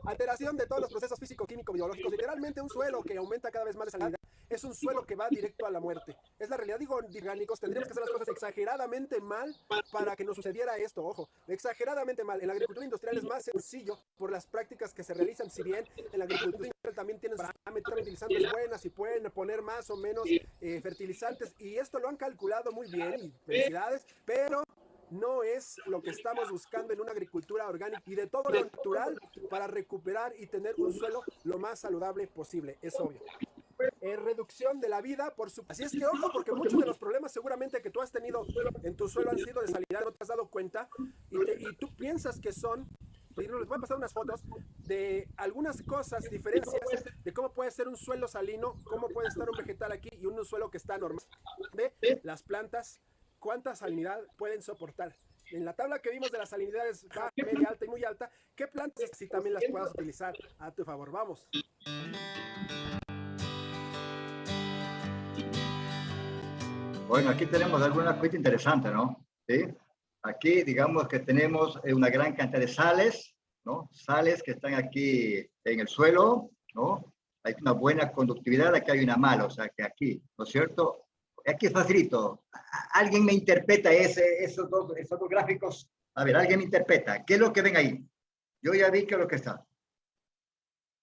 Speaker 3: Alteración de todos los procesos físico-químico-biológicos. Literalmente un suelo que aumenta cada vez más de salinidad es un suelo que va directo a la muerte. Es la realidad. Digo, orgánicos, tendríamos que hacer las cosas exageradamente mal para que nos sucediera esto. Ojo, exageradamente mal. En la agricultura industrial es más sencillo por las prácticas que se realizan. Si bien en la agricultura industrial también tienes parámetros utilizantes buenas y pueden poner más o menos fertilizantes, y esto lo han calculado muy bien, y felicidades, pero no es lo que estamos buscando en una agricultura orgánica y de todo lo natural para recuperar y tener un suelo lo más saludable posible. Es obvio. Reducción de la vida, por supuesto. Así es que ojo, porque muchos de los problemas seguramente que tú has tenido en tu suelo han sido de salinidad, no te has dado cuenta, y tú piensas que son. Les voy a pasar unas fotos de algunas cosas, diferencias de cómo puede ser un suelo salino, cómo puede estar un vegetal aquí y un suelo que está normal. De las plantas, cuánta salinidad pueden soportar. En la tabla que vimos de las salinidades baja, media, alta y muy alta, ¿qué plantas si también las puedas utilizar a tu favor? Vamos.
Speaker 1: Bueno, aquí tenemos algunas cosas interesantes, ¿no? ¿Sí? Aquí, digamos que tenemos una gran cantidad de sales, ¿no? Sales que están aquí en el suelo, ¿no? Hay una buena conductividad, aquí hay una mala, o sea que aquí, ¿no es cierto? Aquí es facilito. ¿Alguien me interpreta esos dos gráficos? A ver, alguien me interpreta. ¿Qué es lo que ven ahí? Yo ya vi qué es lo que está.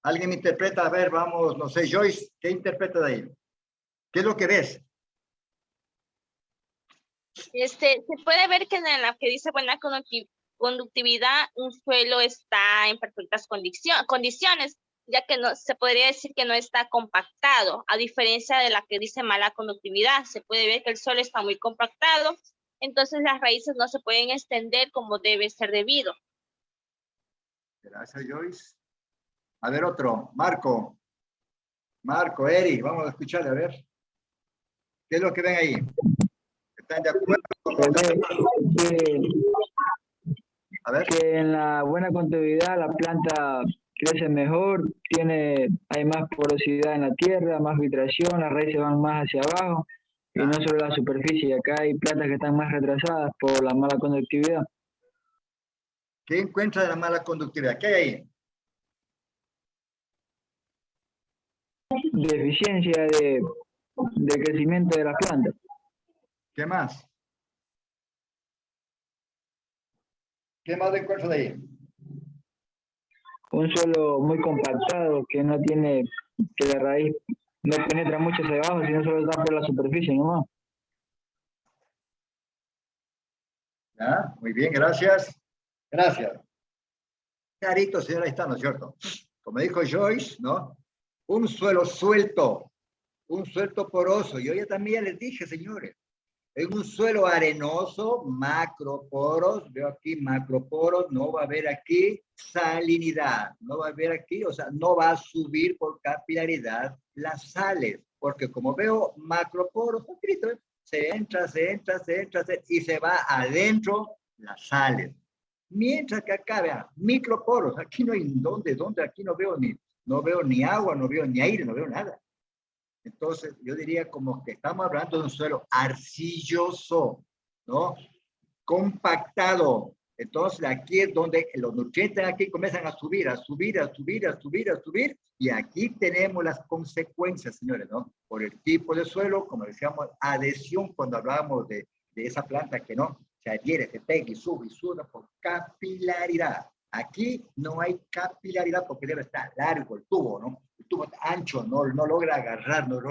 Speaker 1: ¿Alguien me interpreta? A ver, vamos, no sé, Joyce, ¿qué interpreta de ahí? ¿Qué es lo que ves?
Speaker 6: Se puede ver que en la que dice buena conductividad, un suelo está en perfectas condiciones, ya que no se podría decir que no está compactado, a diferencia de la que dice mala conductividad. Se puede ver que el suelo está muy compactado, entonces las raíces no se pueden extender como debe ser debido.
Speaker 1: Gracias, Joyce. A ver, otro. Marco, Eri, vamos a escucharle, a ver. ¿Qué es lo que ven ahí? ¿Están de acuerdo? A ver.
Speaker 4: Que en la buena continuidad la planta crece mejor, hay más porosidad en la tierra, más filtración, las raíces van más hacia abajo, y no solo la superficie. Acá hay plantas que están más retrasadas por la mala conductividad.
Speaker 1: ¿Qué encuentra de la mala conductividad? ¿Qué hay ahí?
Speaker 4: Deficiencia de crecimiento de las plantas.
Speaker 1: ¿Qué más? ¿Qué más encuentra de ahí?
Speaker 4: Un suelo muy compactado que no tiene, que la raíz no penetra mucho hacia abajo, sino solo está por la superficie nomás.
Speaker 1: ¿Ya? Muy bien, gracias. Gracias. Clarito, señora, ahí está, ¿no es cierto? Como dijo Joyce, ¿no? Un suelo suelto, un suelo poroso. Yo ya también les dije, señores, en un suelo arenoso, macroporos, veo aquí macroporos, no va a haber aquí salinidad, no va a haber aquí, o sea, no va a subir por capilaridad las sales, porque como veo macroporos, se entra, y se va adentro las sales. Mientras que acá, vean, microporos, aquí no hay dónde, aquí no veo ni agua, no veo ni aire, no veo nada. Entonces, yo diría como que estamos hablando de un suelo arcilloso, ¿no? Compactado. Entonces, aquí es donde los nutrientes aquí comienzan a subir, y aquí tenemos las consecuencias, señores, ¿no? Por el tipo de suelo, como decíamos, adhesión, cuando hablábamos de esa planta que no se adhiere, se pega y sube por capilaridad. Aquí no hay capilaridad porque debe estar largo el tubo, ¿no? El tubo ancho, no logra agarrar, no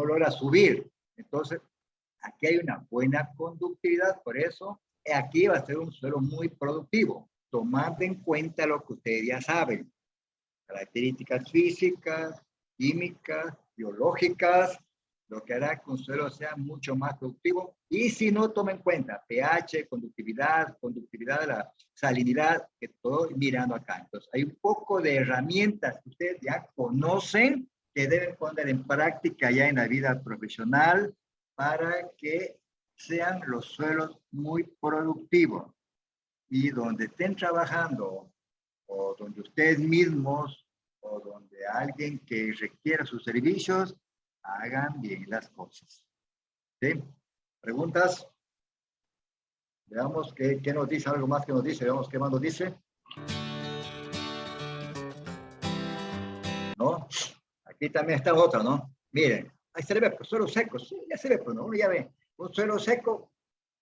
Speaker 1: logra subir. Entonces, aquí hay una buena conductividad, por eso aquí va a ser un suelo muy productivo, tomando en cuenta lo que ustedes ya saben, características físicas, químicas, biológicas, lo que hará que un suelo sea mucho más productivo. Y si no toma en cuenta pH, conductividad de la salinidad, que estoy mirando acá. Entonces, hay un poco de herramientas que ustedes ya conocen que deben poner en práctica ya en la vida profesional para que sean los suelos muy productivos. Y donde estén trabajando, o donde ustedes mismos, o donde alguien que requiera sus servicios, hagan bien las cosas. ¿Sí? ¿Preguntas? Veamos qué nos dice, algo más que nos dice, veamos qué más nos dice. ¿No? Aquí también está otra, ¿no? Miren, ahí se ve, pues, suelo seco, sí, ya se ve, pues, ¿no? Uno ya ve, un suelo seco,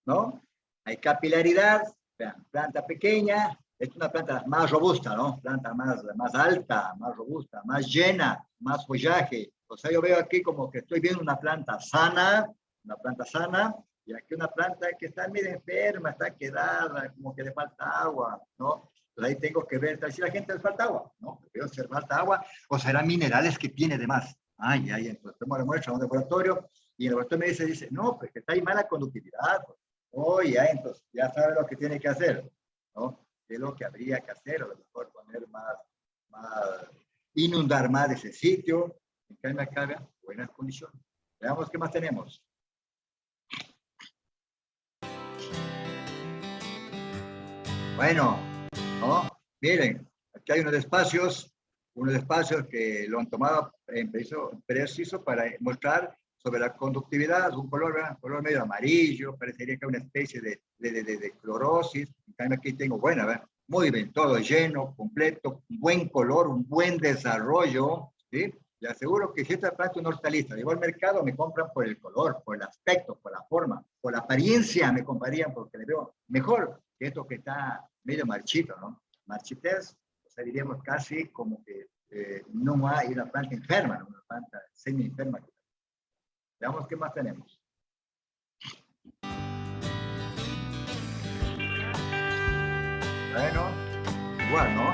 Speaker 1: ¿no? Hay capilaridad, vean, planta pequeña, es una planta más robusta, ¿no? Planta más alta, más robusta, más llena, más follaje. O sea, yo veo aquí como que estoy viendo una planta sana, y aquí una planta que está medio enferma, está quedada, como que le falta agua, ¿no? Entonces ahí tengo que ver si la gente le falta agua, ¿no? Veo si le falta agua, o será minerales que tiene de más. Ay, entonces tengo la muestra en un laboratorio, y el laboratorio me dice, no, pues que está ahí mala conductividad. Entonces ya sabe lo que tiene que hacer, ¿no? ¿Qué es lo que habría que hacer? A lo mejor poner inundar más ese sitio, en cambio acá, vean, buenas condiciones. Veamos qué más tenemos. Bueno, ¿no? Miren, aquí hay unos espacios que lo han tomado preciso para mostrar sobre la conductividad, un color medio amarillo, parecería que hay una especie de clorosis. En cambio aquí tengo buena, ¿verdad? Muy bien, todo lleno, completo, un buen color, un buen desarrollo, ¿sí? Le aseguro que si esta planta es una hortaliza, llevo al mercado, me compran por el color, por el aspecto, por la forma, por la apariencia, me comprarían porque le veo mejor que esto que está medio marchito, ¿no? Marchitez, o sea, diríamos casi como que no hay una planta enferma, ¿no? Una planta semi-enferma. Veamos qué más tenemos. Bueno, igual, ¿no?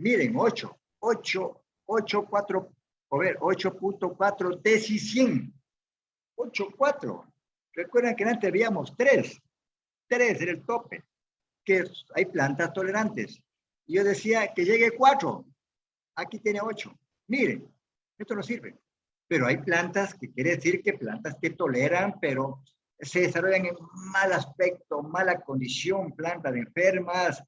Speaker 1: Miren, 8.4 tesis 100. 8.4. Recuerden que antes veíamos 3. 3 era el tope. Que hay plantas tolerantes. Y yo decía que llegue 4. Aquí tiene 8. Miren, esto no sirve. Pero hay plantas que quiere decir que plantas que toleran, pero se desarrollan en mal aspecto, mala condición, plantas enfermas.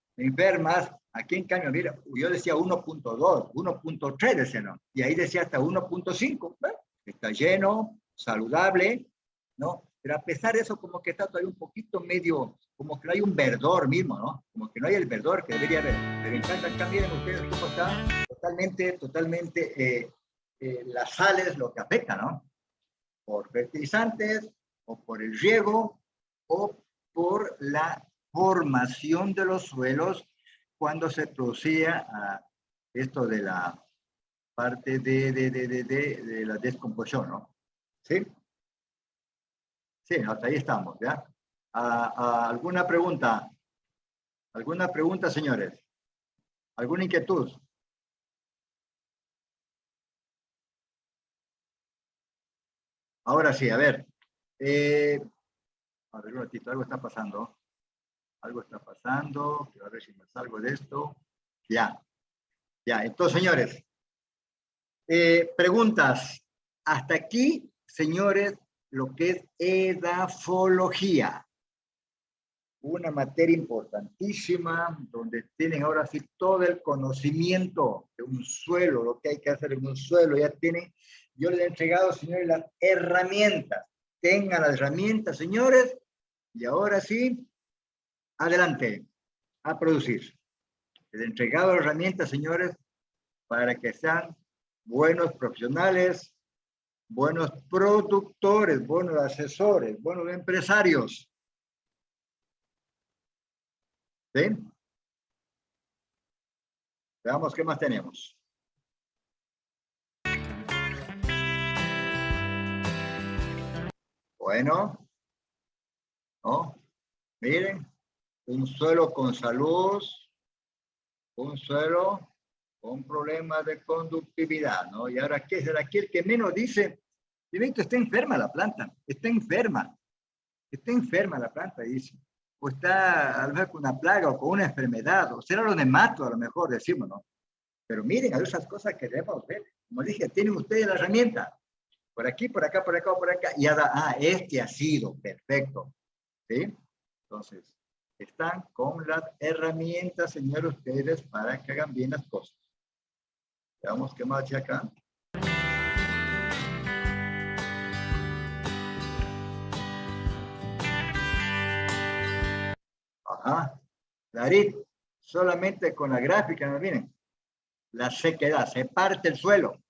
Speaker 1: Aquí en cambio, mira, yo decía 1.2, 1.3 decía, ¿no? Y ahí decía hasta 1.5. ¿no? Está lleno, saludable, ¿no? Pero a pesar de eso, como que está todavía un poquito medio, como que no hay un verdor mismo, ¿no? Como que no hay el verdor que debería haber. Pero en cambio, acá miren ustedes cómo está totalmente las sales lo que afecta, ¿no? Por fertilizantes, o por el riego, o por la formación de los suelos cuando se producía esto de la parte de la descomposición, ¿no? ¿Sí? Sí, hasta ahí estamos, ¿ya? ¿Alguna pregunta? ¿Alguna pregunta, señores? ¿Alguna inquietud? Ahora sí, a ver. A ver un ratito, algo está pasando. Algo está pasando. Quiero ver si me salgo de esto. Ya. Ya, entonces, señores. Preguntas. Hasta aquí, señores, lo que es edafología. Una materia importantísima, donde tienen ahora sí todo el conocimiento de un suelo, lo que hay que hacer en un suelo, ya tienen, yo les he entregado, señores, las herramientas. Tengan las herramientas, señores, y ahora sí, adelante, a producir. Les he entregado las herramientas, señores, para que sean buenos profesionales, buenos productores, buenos asesores, buenos empresarios. ¿Sí? Veamos qué más tenemos. Bueno, ¿no? Miren, un suelo con salud, un suelo con problemas de conductividad, ¿no? Y ahora, ¿qué será aquí el que menos dice? Directo, está enferma la planta, está enferma la planta, dice. O está a lo mejor con una plaga o con una enfermedad, o será lo de mato, a lo mejor decimos, ¿no? Pero miren, hay esas cosas que debemos ver. Como dije, tienen ustedes la herramienta. Por aquí, por acá, por acá, por acá. Y ahora, este ha sido perfecto. ¿Sí? Entonces, están con las herramientas, señores, ustedes, para que hagan bien las cosas. Veamos qué más hay acá. Ajá. Darid, solamente con la gráfica, ¿no? Miren, la sequedad, se parte el suelo.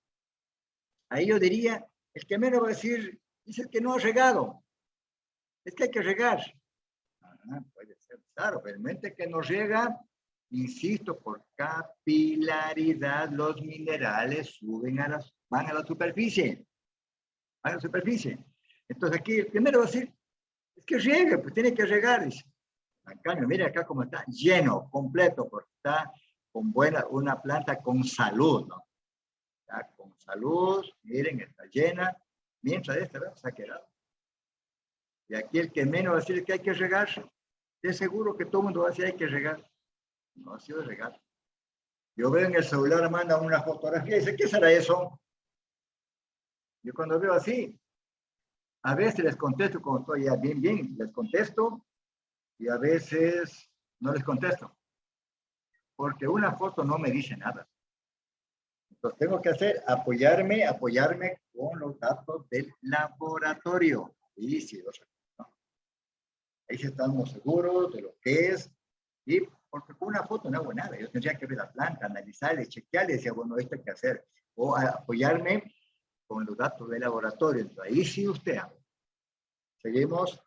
Speaker 1: Ahí yo diría, el que menos va a decir, dice que no ha regado. Es que hay que regar. Puede ser, claro, realmente que no riega, insisto, por capilaridad los minerales suben van a la superficie. Van a la superficie. Entonces aquí el primero va a decir, es que riegue, pues tiene que regar, dice. En cambio, mire acá cómo está lleno, completo, porque está con una planta con salud, ¿no? Está con salud, miren, está llena, mientras esta, ¿verdad? Se ha quedado. Y aquí el que menos va a decir que hay que regar, es seguro que todo el mundo va a decir hay que regar. No ha sido regar. Yo veo en el celular, manda una fotografía y dice, ¿qué será eso? Yo cuando veo así, a veces les contesto cuando estoy ya bien, les contesto, y a veces no les contesto. Porque una foto no me dice nada. Entonces tengo que hacer, apoyarme con los datos del laboratorio. Y sí, ¿no? Ahí sí estamos seguros de lo que es. Y porque con una foto no hago nada. Yo tendría que ver la planta, analizarle, chequearle y decir, bueno, esto hay que hacer. O apoyarme con los datos del laboratorio. Entonces, ahí sí usted habla. Seguimos.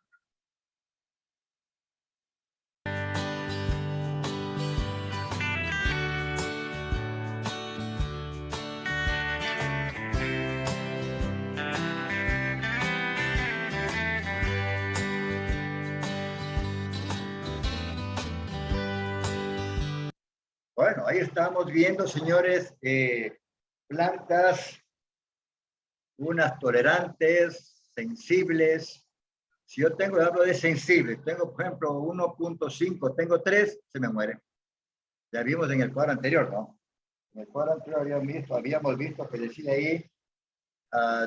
Speaker 1: Bueno, ahí estamos viendo, señores, plantas, unas tolerantes, sensibles. Si yo hablo de sensibles, tengo, por ejemplo, 1.5, tengo 3, se me muere. Ya vimos en el cuadro anterior, ¿no? En el cuadro anterior habíamos visto que decía ahí,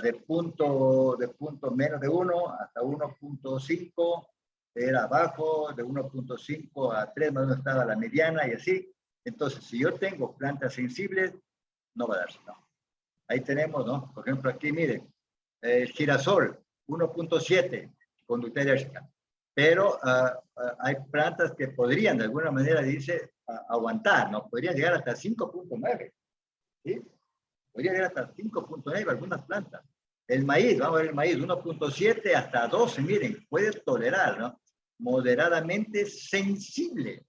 Speaker 1: de punto menos de 1 hasta 1.5, era abajo, de 1.5 a 3 más o menos estaba la mediana y así. Entonces, si yo tengo plantas sensibles, no va a darse, ¿no? Ahí tenemos, ¿no? Por ejemplo, aquí, miren, el girasol, 1.7, conducta alérgica. Pero hay plantas que podrían, de alguna manera, dice, aguantar, ¿no? Podrían llegar hasta 5.9, ¿sí? Podría llegar hasta 5.9 algunas plantas. El maíz, vamos a ver el maíz, 1.7 hasta 12, miren, puede tolerar, ¿no? Moderadamente sensible,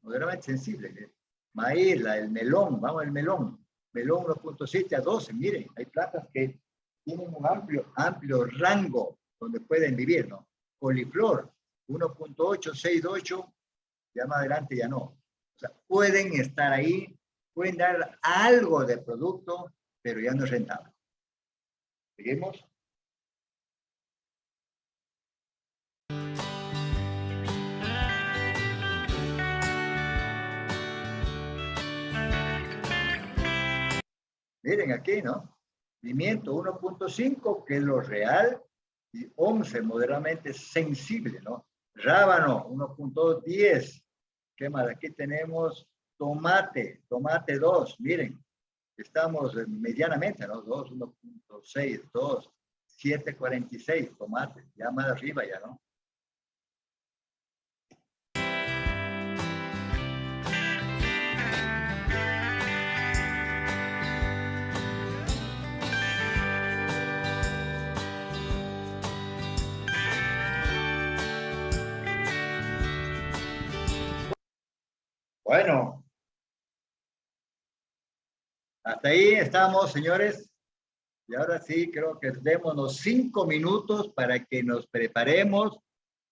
Speaker 1: moderadamente sensible. ¿eh? Maíz, el melón, vamos al melón, melón 1.7 a 12, miren, hay plantas que tienen un amplio rango donde pueden vivir, ¿no? Coliflor, 1.8, 6.8, ya más adelante ya no. O sea, pueden estar ahí, pueden dar algo de producto, pero ya no es rentable. ¿Seguimos? Miren aquí, ¿no? Pimiento 1.5, que es lo real, y 11, moderadamente sensible, ¿no? Rábano 1.10. ¿Qué más? Aquí tenemos tomate 2, miren, estamos medianamente, ¿no? 2, 1.6, 2, 7.46, tomate, ya más arriba ya, ¿no? Bueno, hasta ahí estamos, señores. Y ahora sí, creo que démonos 5 minutos para que nos preparemos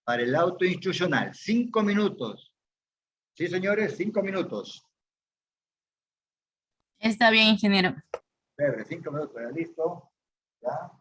Speaker 1: para el auto institucional. 5 minutos. Sí, señores, 5 minutos.
Speaker 2: Está bien, ingeniero.
Speaker 1: Verde, 5 minutos, ¿ya listo? ¿Ya?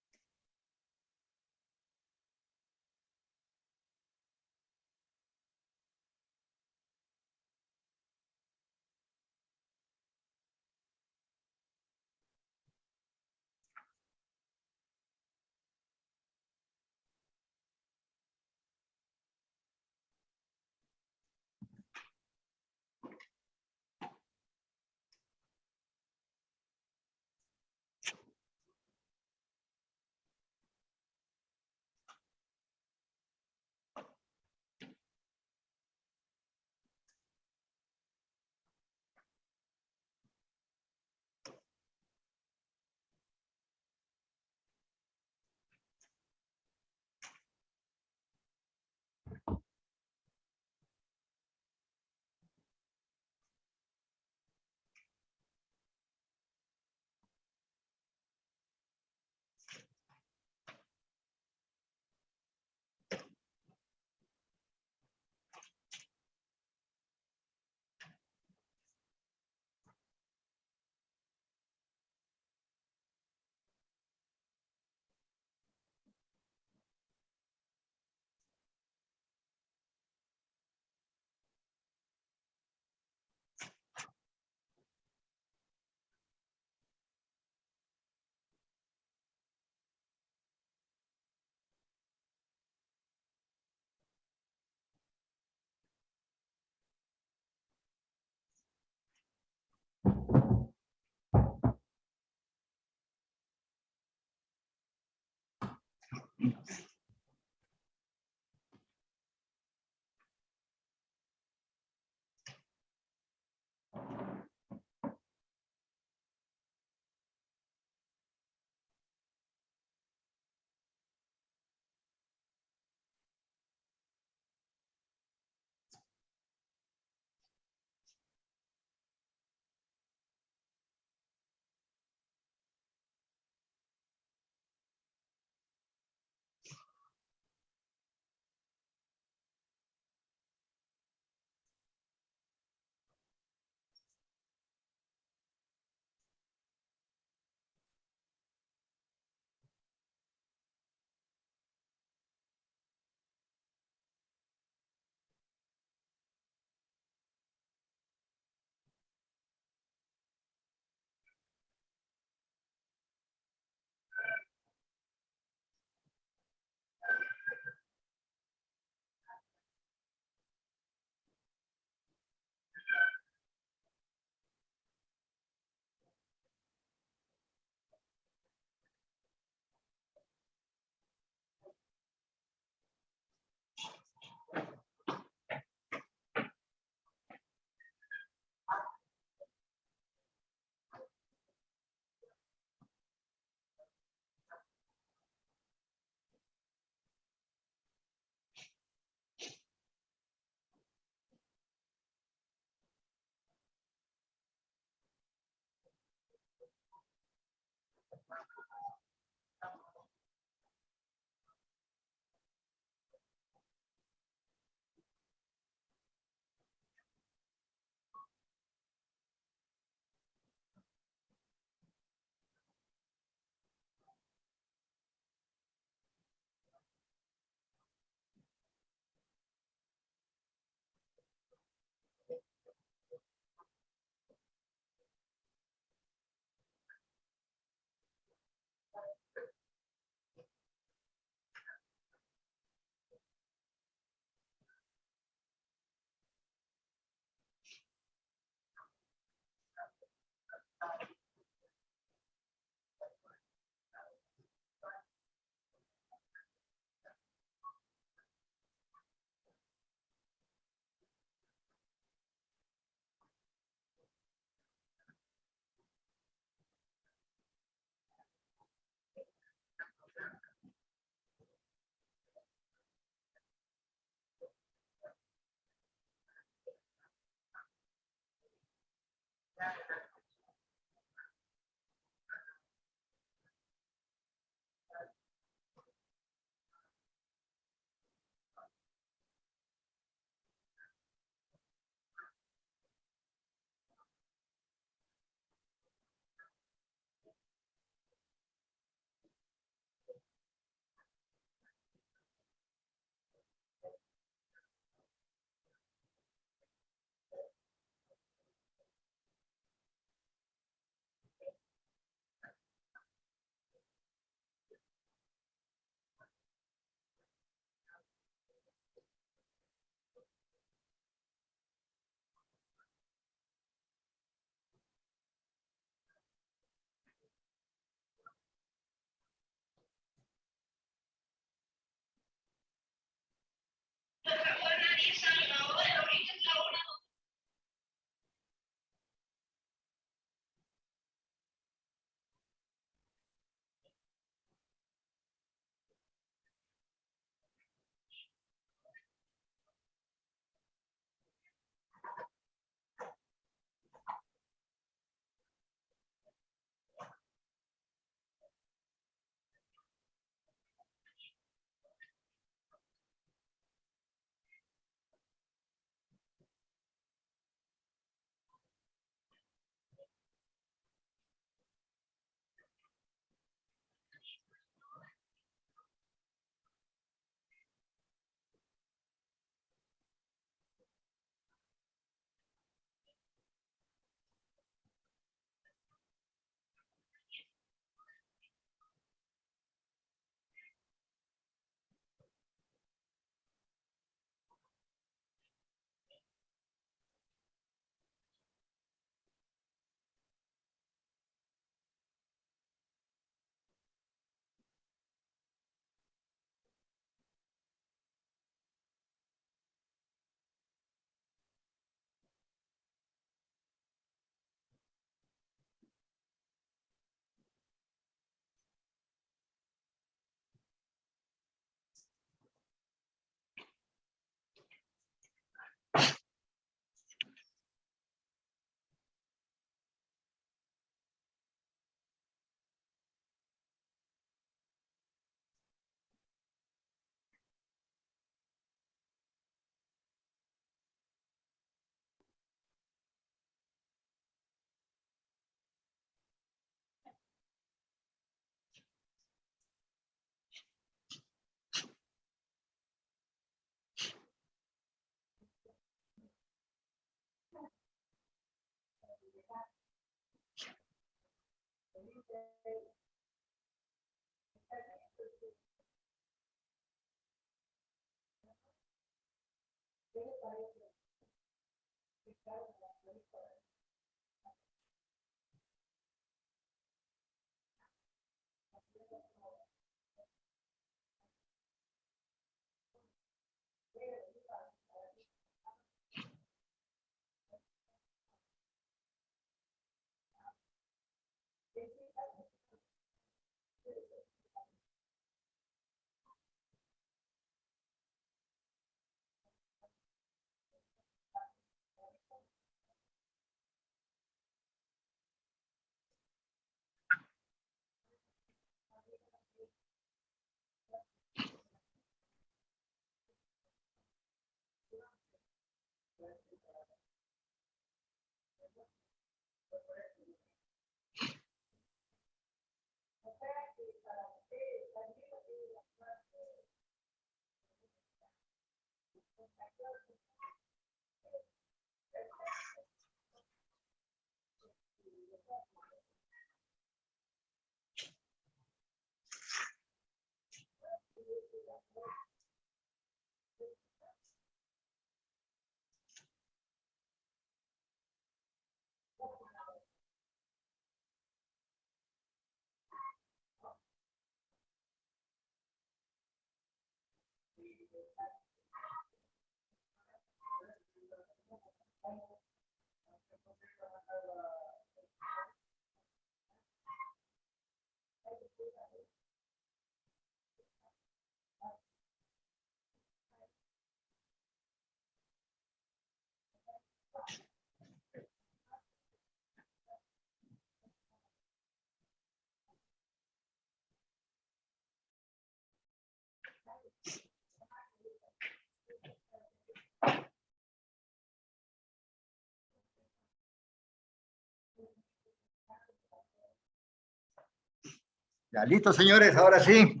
Speaker 1: Ya, listo, señores, ahora sí.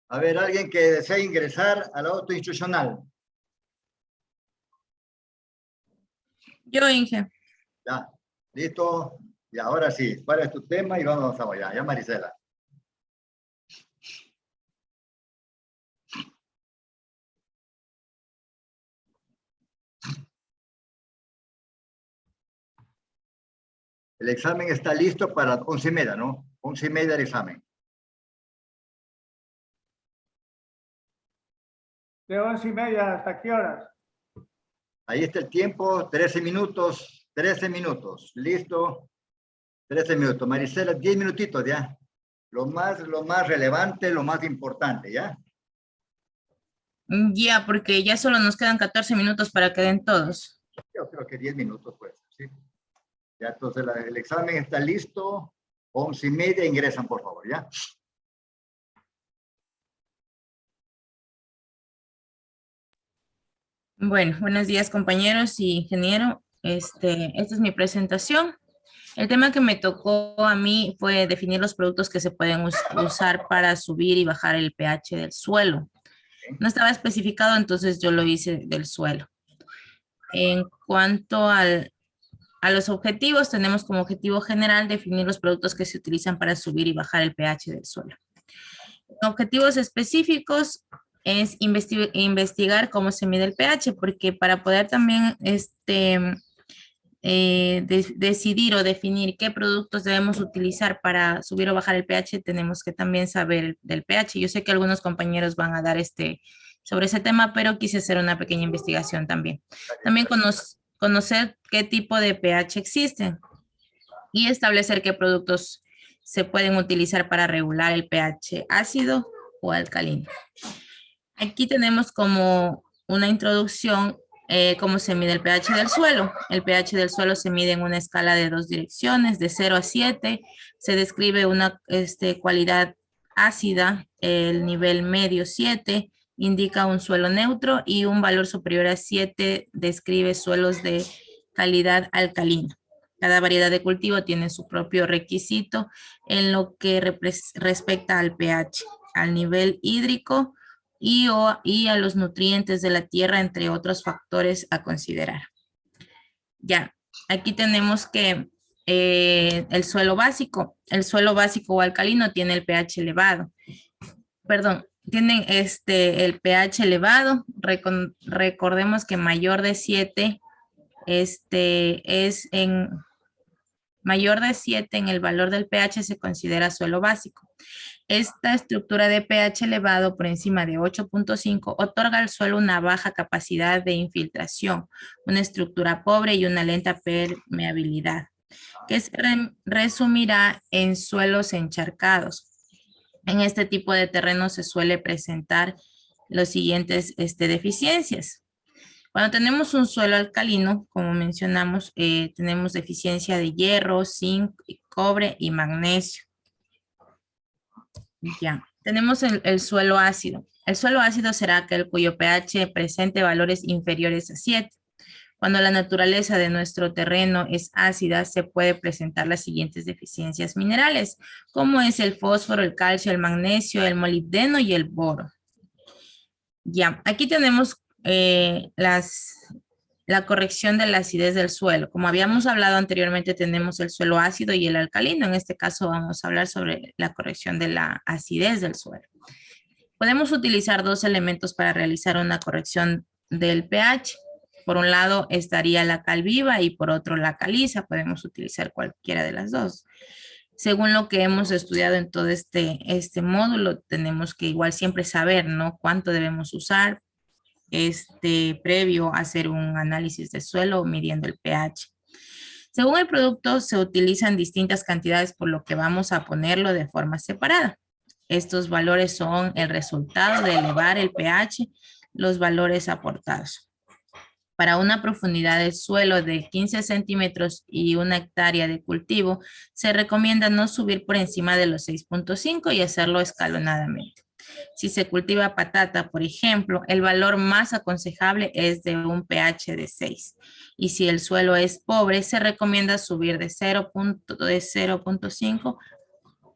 Speaker 1: A ver, alguien que desee ingresar al auto instruccional.
Speaker 2: Yo, Inge.
Speaker 1: Ya, listo. Y ahora sí, ¿cuál es tu tema? Y vamos allá. Ya, Marisela. El examen está listo para 11:30, ¿no? 11:30 el examen.
Speaker 7: ¿De 11:30 hasta qué horas?
Speaker 1: Ahí está el tiempo, 13 minutos, 13 minutos. Listo, 13 minutos. Marisela, 10 minutitos ya. Lo más relevante, lo más importante, ¿ya?
Speaker 2: Ya, porque ya solo nos quedan 14 minutos para que den todos.
Speaker 1: Yo creo que 10 minutos, pues, ¿sí? Ya, entonces el examen está listo. 11:30, ingresan, por favor, ¿ya?
Speaker 2: Bueno, buenos días, compañeros y ingeniero. Esta es mi presentación. El tema que me tocó a mí fue definir los productos que se pueden usar para subir y bajar el pH del suelo. No estaba especificado, entonces yo lo hice del suelo. En cuanto a los objetivos, tenemos como objetivo general definir los productos que se utilizan para subir y bajar el pH del suelo. Objetivos específicos es investigar cómo se mide el pH, porque para poder también decidir o definir qué productos debemos utilizar para subir o bajar el pH, tenemos que también saber del pH. Yo sé que algunos compañeros van a dar sobre ese tema, pero quise hacer una pequeña investigación también. También conocer qué tipo de pH existen y establecer qué productos se pueden utilizar para regular el pH ácido o alcalino. Aquí tenemos como una introducción cómo se mide el pH del suelo. El pH del suelo se mide en una escala de 2 direcciones, de 0 a 7. Se describe una cualidad ácida, el nivel medio 7, indica un suelo neutro y un valor superior a 7 describe suelos de calidad alcalina. Cada variedad de cultivo tiene su propio requisito en lo que respecta al pH, al nivel hídrico y a los nutrientes de la tierra, entre otros factores a considerar. Ya, aquí tenemos que el suelo básico o alcalino tiene el pH elevado. Perdón, tienen el pH elevado. Recordemos que mayor de 7 mayor de 7 en el valor del pH se considera suelo básico. Esta estructura de pH elevado por encima de 8.5 otorga al suelo una baja capacidad de infiltración, una estructura pobre y una lenta permeabilidad, que se resumirá en suelos encharcados. En este tipo de terreno se suele presentar los siguientes deficiencias. Cuando tenemos un suelo alcalino, como mencionamos, tenemos deficiencia de hierro, zinc, cobre y magnesio. Ya, tenemos el suelo ácido. El suelo ácido será aquel cuyo pH presente valores inferiores a 7. Cuando la naturaleza de nuestro terreno es ácida, se puede presentar las siguientes deficiencias minerales, como es el fósforo, el calcio, el magnesio, el molibdeno y el boro. Ya, aquí tenemos la corrección de la acidez del suelo. Como habíamos hablado anteriormente, tenemos el suelo ácido y el alcalino. En este caso vamos a hablar sobre la corrección de la acidez del suelo. Podemos utilizar dos elementos para realizar una corrección del pH. Por un lado estaría la cal viva y por otro la caliza. Podemos utilizar cualquiera de las dos. Según lo que hemos estudiado en todo este módulo, tenemos que igual siempre saber, ¿no? Cuánto debemos usar previo a hacer un análisis de suelo midiendo el pH. Según el producto, se utilizan distintas cantidades, por lo que vamos a ponerlo de forma separada. Estos valores son el resultado de elevar el pH, los valores aportados. Para una profundidad de suelo de 15 centímetros y 1 hectárea de cultivo, se recomienda no subir por encima de los 6.5 y hacerlo escalonadamente. Si se cultiva patata, por ejemplo, el valor más aconsejable es de un pH de 6. Y si el suelo es pobre, se recomienda subir de 0.5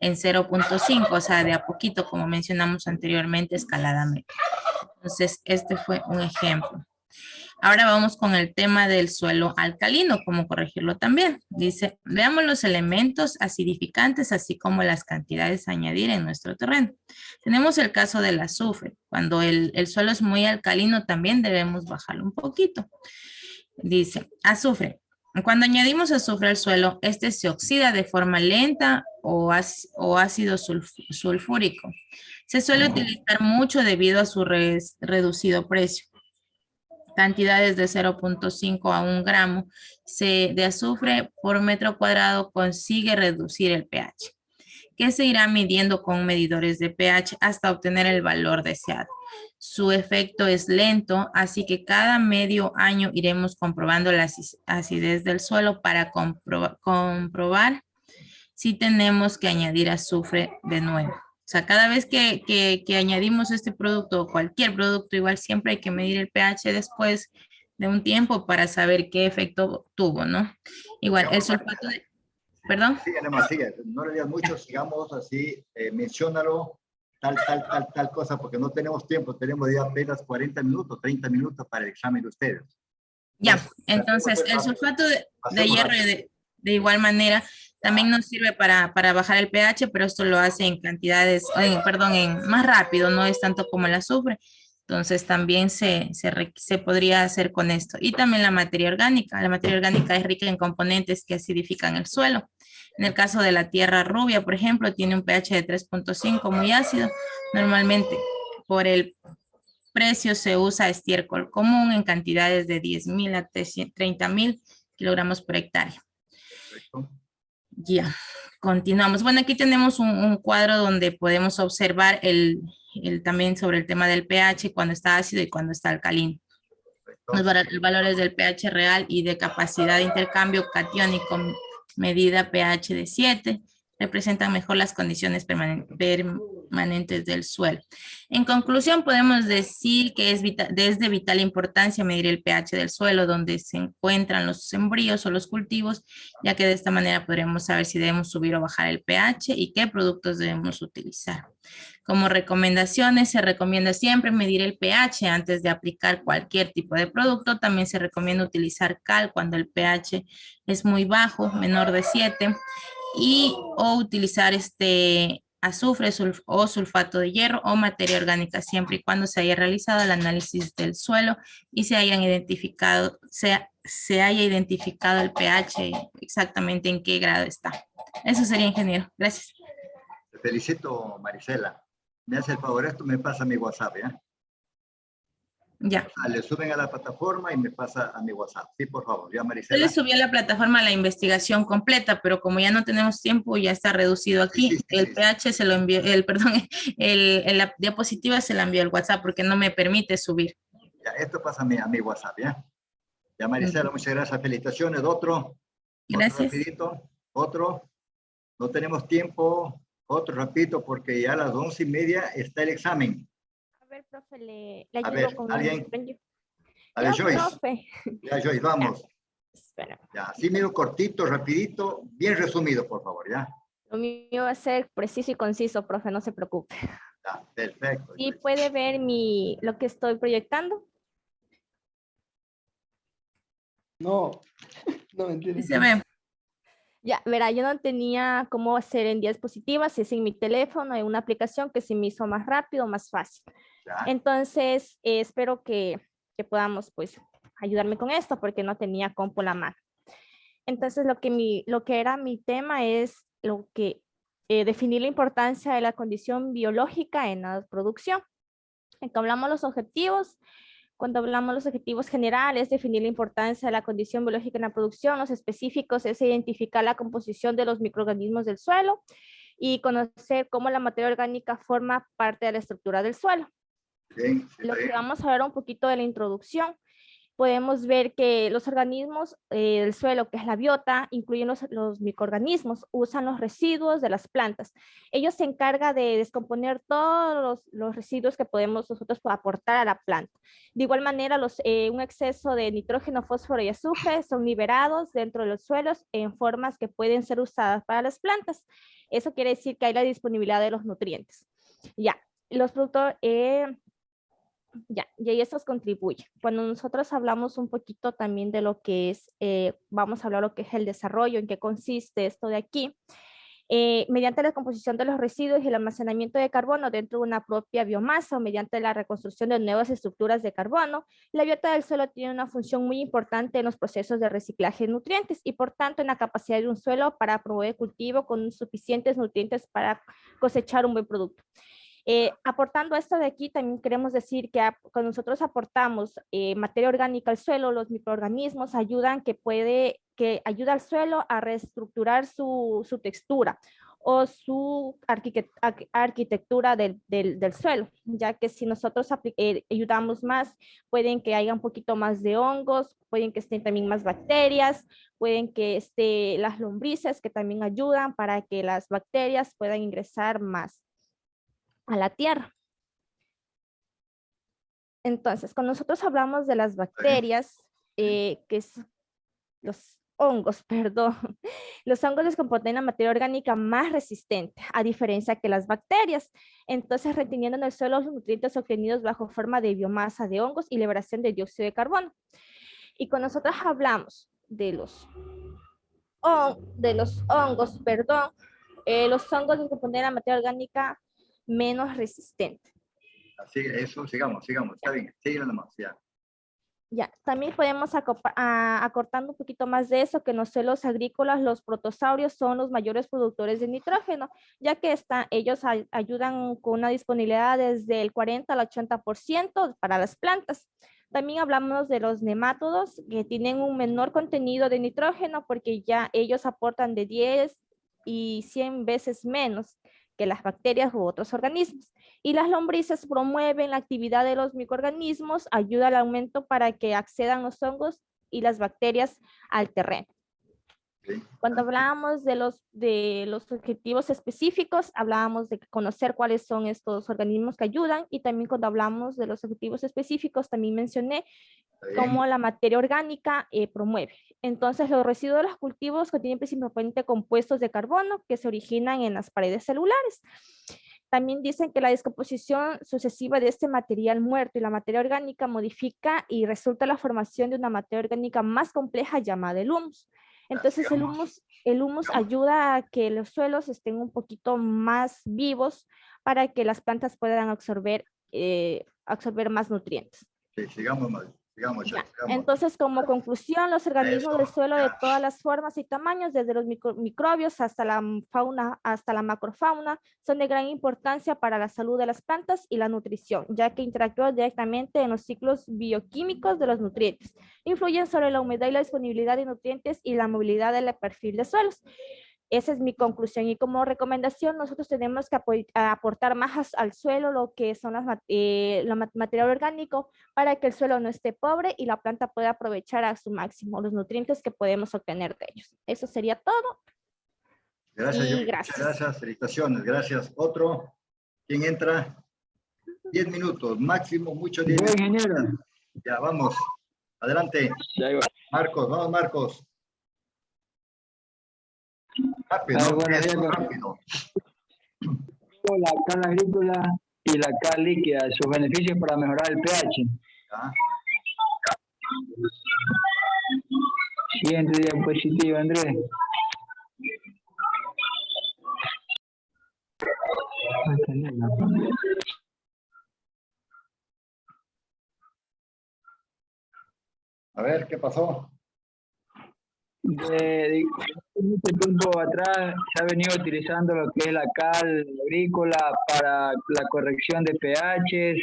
Speaker 2: en 0.5, o sea, de a poquito, como mencionamos anteriormente, escaladamente. Entonces, este fue un ejemplo. Ahora vamos con el tema del suelo alcalino, cómo corregirlo también. Dice, veamos los elementos acidificantes, así como las cantidades a añadir en nuestro terreno. Tenemos el caso del azufre. Cuando el suelo es muy alcalino, también debemos bajarlo un poquito. Dice, azufre. Cuando añadimos azufre al suelo, este se oxida de forma lenta o ácido sulfúrico. Se suele utilizar mucho debido a su reducido precio. Cantidades de 0.5 a 1 gramo de azufre por metro cuadrado consigue reducir el pH, que se irá midiendo con medidores de pH hasta obtener el valor deseado. Su efecto es lento, así que cada medio año iremos comprobando la acidez del suelo para comprobar si tenemos que añadir azufre de nuevo. O sea, cada vez que añadimos este producto o cualquier producto, igual siempre hay que medir el pH después de un tiempo para saber qué efecto tuvo, ¿no? Igual, el sulfato de... ¿Perdón?
Speaker 1: Sigue, nomás, sigue. No le digas mucho, sigamos así, menciónalo, tal cosa, porque no tenemos tiempo, tenemos ya apenas 40 minutos, 30 minutos para el examen de ustedes.
Speaker 2: Ya, entonces el sulfato de hierro de igual manera también nos sirve para bajar el pH, pero esto lo hace en cantidades, más rápido, no es tanto como el azufre. Entonces también se podría hacer con esto. Y también la materia orgánica. La materia orgánica es rica en componentes que acidifican el suelo. En el caso de la tierra rubia, por ejemplo, tiene un pH de 3.5 muy ácido. Normalmente por el precio se usa estiércol común en cantidades de 10.000 a 30.000 kilogramos por hectárea.
Speaker 1: Perfecto.
Speaker 2: Ya, continuamos. Bueno, aquí tenemos un cuadro donde podemos observar también sobre el tema del pH, cuando está ácido y cuando está alcalino. Los valores del pH real y de capacidad de intercambio catiónico medida pH de 7 representan mejor las condiciones permanentes del suelo. En conclusión, podemos decir que es de vital importancia medir el pH del suelo donde se encuentran los sembríos o los cultivos, ya que de esta manera podremos saber si debemos subir o bajar el pH y qué productos debemos utilizar. Como recomendaciones, se recomienda siempre medir el pH antes de aplicar cualquier tipo de producto. También se recomienda utilizar cal cuando el pH es muy bajo, menor de 7, o utilizar azufre o sulfato de hierro o materia orgánica siempre y cuando se haya realizado el análisis del suelo y se haya identificado el pH exactamente en qué grado está. Eso sería, ingeniero. Gracias.
Speaker 1: Te felicito, Marisela. Me hace el favor, esto me pasa a mi WhatsApp, ¿ya?
Speaker 2: Ya.
Speaker 1: Le suben a la plataforma y me pasa a mi WhatsApp. Sí, por favor, ya, Marisela.
Speaker 2: Yo le subí a la plataforma la investigación completa, pero como ya no tenemos tiempo, ya está reducido aquí. El pH se lo envió, la diapositiva se la envió el WhatsApp porque no me permite subir.
Speaker 1: Ya, esto pasa a mi WhatsApp, ¿ya? Ya, Marisela, muchas gracias. Felicitaciones. Otro.
Speaker 2: Gracias.
Speaker 1: Otro rapidito. Otro. No tenemos tiempo. Otro rapidito porque ya a las 11:30 está el examen.
Speaker 8: A ver, profe, le ayudo
Speaker 1: a ver,
Speaker 8: con
Speaker 1: ¿alguien? A ver,
Speaker 8: No,
Speaker 1: Joyce.
Speaker 8: profe.
Speaker 1: Ya, Joyce, vamos.
Speaker 8: Espera.
Speaker 1: Ya, así medio cortito, rapidito, bien resumido, por favor, ¿ya?
Speaker 8: Lo mío va a ser preciso y conciso, profe, no se preocupe.
Speaker 1: Ya, perfecto.
Speaker 8: ¿Y
Speaker 1: Joyce.
Speaker 8: puede ver lo que estoy proyectando?
Speaker 9: No, no mentira.
Speaker 2: Sí se ve.
Speaker 8: Ya, verá, yo no tenía cómo hacer en diapositivas, es en mi teléfono, en una aplicación que se me hizo más rápido, más fácil.
Speaker 1: Ya.
Speaker 8: Entonces, espero que podamos, pues, ayudarme con esto, porque no tenía compu a la mano. Entonces, lo que era mi tema es definir la importancia de la condición biológica en la producción. En que hablamos los objetivos, cuando hablamos de los objetivos generales, definir la importancia de la condición biológica en la producción, los específicos es identificar la composición de los microorganismos del suelo y conocer cómo la materia orgánica forma parte de la estructura del suelo.
Speaker 1: Bien, sí,
Speaker 8: Lo
Speaker 1: está
Speaker 8: que
Speaker 1: bien.
Speaker 8: vamos a ver un poquito de la introducción. Podemos ver que los organismos del suelo, que es la biota, incluyen los microorganismos, usan los residuos de las plantas. Ellos se encargan de descomponer todos los residuos que podemos nosotros aportar a la planta. De igual manera, un exceso de nitrógeno, fósforo y azufre son liberados dentro de los suelos en formas que pueden ser usadas para las plantas. Eso quiere decir que hay la disponibilidad de los nutrientes. Ya, los productos... y estos contribuyen. Cuando nosotros hablamos un poquito también de lo que es, vamos a hablar lo que es el desarrollo, en qué consiste esto de aquí, mediante la composición de los residuos y el almacenamiento de carbono dentro de una propia biomasa o mediante la reconstrucción de nuevas estructuras de carbono, la biota del suelo tiene una función muy importante en los procesos de reciclaje de nutrientes y por tanto en la capacidad de un suelo para promover cultivo con suficientes nutrientes para cosechar un buen producto. Aportando esto de aquí, también queremos decir que cuando nosotros aportamos materia orgánica al suelo, los microorganismos ayudan que ayuda al suelo a reestructurar su textura o su arquitectura del suelo, ya que si nosotros ayudamos más, pueden que haya un poquito más de hongos, pueden que estén también más bacterias, pueden que estén las lombrices que también ayudan para que las bacterias puedan ingresar más a la tierra. Entonces, cuando nosotros hablamos de las bacterias, que es los hongos, perdón, los hongos descomponen la materia orgánica más resistente, a diferencia que las bacterias. Entonces, reteniendo en el suelo los nutrientes obtenidos bajo forma de biomasa de hongos y liberación de dióxido de carbono. Y cuando nosotros hablamos de los hongos, perdón, los hongos descomponen la materia orgánica menos resistente.
Speaker 1: Así, eso, sigamos, está bien, síguelo nomás, ya.
Speaker 8: Ya, también podemos acortando un poquito más de eso, que en los suelos agrícolas los protozoarios son los mayores productores de nitrógeno, ya que ellos ayudan con una disponibilidad desde el 40 al 80% para las plantas. También hablamos de los nemátodos, que tienen un menor contenido de nitrógeno porque ya ellos aportan de 10 y 100 veces menos que las bacterias u otros organismos. Y las lombrices promueven la actividad de los microorganismos, ayuda al aumento para que accedan los hongos y las bacterias al terreno. Cuando hablábamos de los objetivos específicos, hablábamos de conocer cuáles son estos organismos que ayudan, y también cuando hablamos de los objetivos específicos, también mencioné cómo la materia orgánica promueve. Entonces, los residuos de los cultivos contienen principalmente compuestos de carbono que se originan en las paredes celulares. También dicen que la descomposición sucesiva de este material muerto y la materia orgánica modifica y resulta la formación de una materia orgánica más compleja llamada el humus. Entonces el humus ayuda a que los suelos estén un poquito más vivos para que las plantas puedan absorber más nutrientes.
Speaker 1: Sí, sigamos.
Speaker 8: Entonces, como conclusión, los organismos del suelo de todas las formas y tamaños, desde los microbios hasta la fauna, hasta la macrofauna, son de gran importancia para la salud de las plantas y la nutrición, ya que interactúan directamente en los ciclos bioquímicos de los nutrientes. Influyen sobre la humedad y la disponibilidad de nutrientes y la movilidad del perfil de suelos. Esa es mi conclusión, y como recomendación nosotros tenemos que aportar más al suelo lo que son material orgánico para que el suelo no esté pobre y la planta pueda aprovechar a su máximo los nutrientes que podemos obtener de ellos. Eso sería todo.
Speaker 1: Gracias,
Speaker 8: y
Speaker 1: gracias. Muchas gracias, felicitaciones, gracias. ¿Otro? ¿Quién entra? 10 minutos, máximo, mucho 10 minutos.
Speaker 4: Ingeniero.
Speaker 1: Ya, vamos. Adelante. Marcos, vamos Marcos. Rápido, rápido.
Speaker 4: La cal agrícola y la cal líquida, sus beneficios para mejorar el pH.
Speaker 1: ¿Ah?
Speaker 4: Siguiente diapositiva, Andrés.
Speaker 1: A ver, ¿qué pasó?
Speaker 4: De mucho tiempo atrás se ha venido utilizando lo que es la cal agrícola para la corrección de pHs,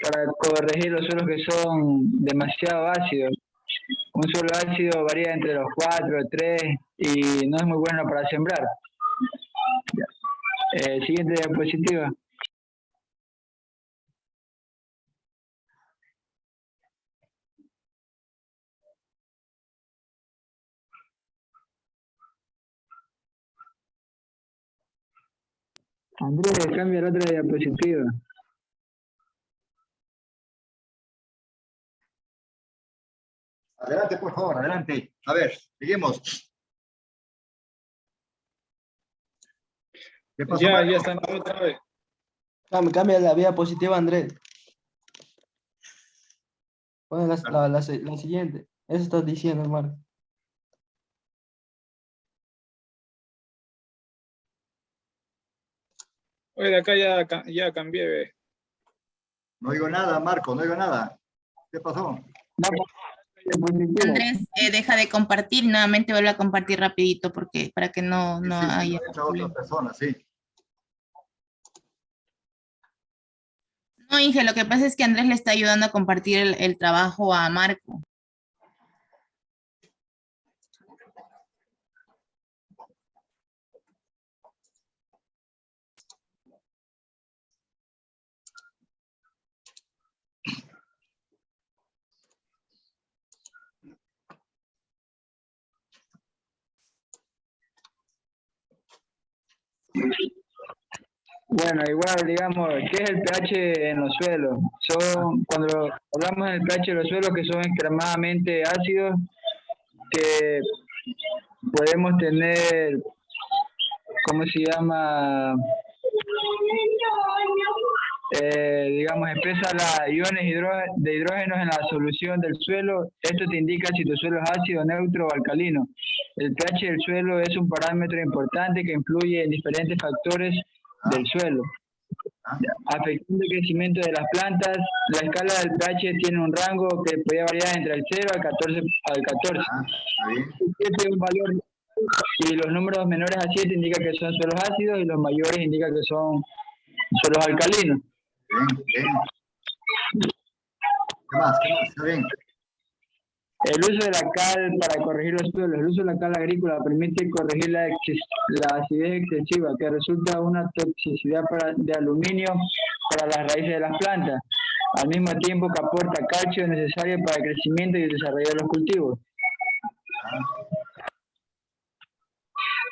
Speaker 4: para corregir los suelos que son demasiado ácidos. Un suelo ácido varía entre los 4, 3 y no es muy bueno para sembrar. Siguiente diapositiva. Andrés, cambia la otra diapositiva.
Speaker 1: Adelante, por favor, adelante. A ver, seguimos. ¿Qué pasó?
Speaker 10: Ya están otra vez.
Speaker 9: Cambia la diapositiva, Andrés. Pon la siguiente. Eso estás diciendo, hermano.
Speaker 10: Oye, de acá ya cambié, ve.
Speaker 1: No oigo nada, Marco, no oigo nada. ¿Qué pasó?
Speaker 2: Andrés, deja de compartir, nuevamente vuelve a compartir rapidito porque para que no
Speaker 1: Sí,
Speaker 2: haya
Speaker 1: a otras personas, sí.
Speaker 2: No, Inge, lo que pasa es que Andrés le está ayudando a compartir el trabajo a Marco.
Speaker 4: Bueno, igual, digamos, ¿qué es el pH en los suelos? Cuando hablamos del pH de los suelos, que son extremadamente ácidos, que podemos tener, ¿cómo se llama? Digamos, expresa las iones de hidrógenos en la solución del suelo. Esto te indica si tu suelo es ácido, neutro o alcalino. El pH del suelo es un parámetro importante que influye en diferentes factores del suelo, afectando el crecimiento de las plantas. La escala del pH tiene un rango que puede variar entre el 0 al 14. Este es un valor, y los números menores a 7 indican que son suelos ácidos y los mayores indican que son suelos alcalinos.
Speaker 1: Bien. ¿Qué más? Está bien.
Speaker 4: El uso de la cal para corregir los suelos. El uso de la cal agrícola permite corregir la acidez excesiva, que resulta una toxicidad de aluminio para las raíces de las plantas, al mismo tiempo que aporta calcio necesario para el crecimiento y el desarrollo de los cultivos.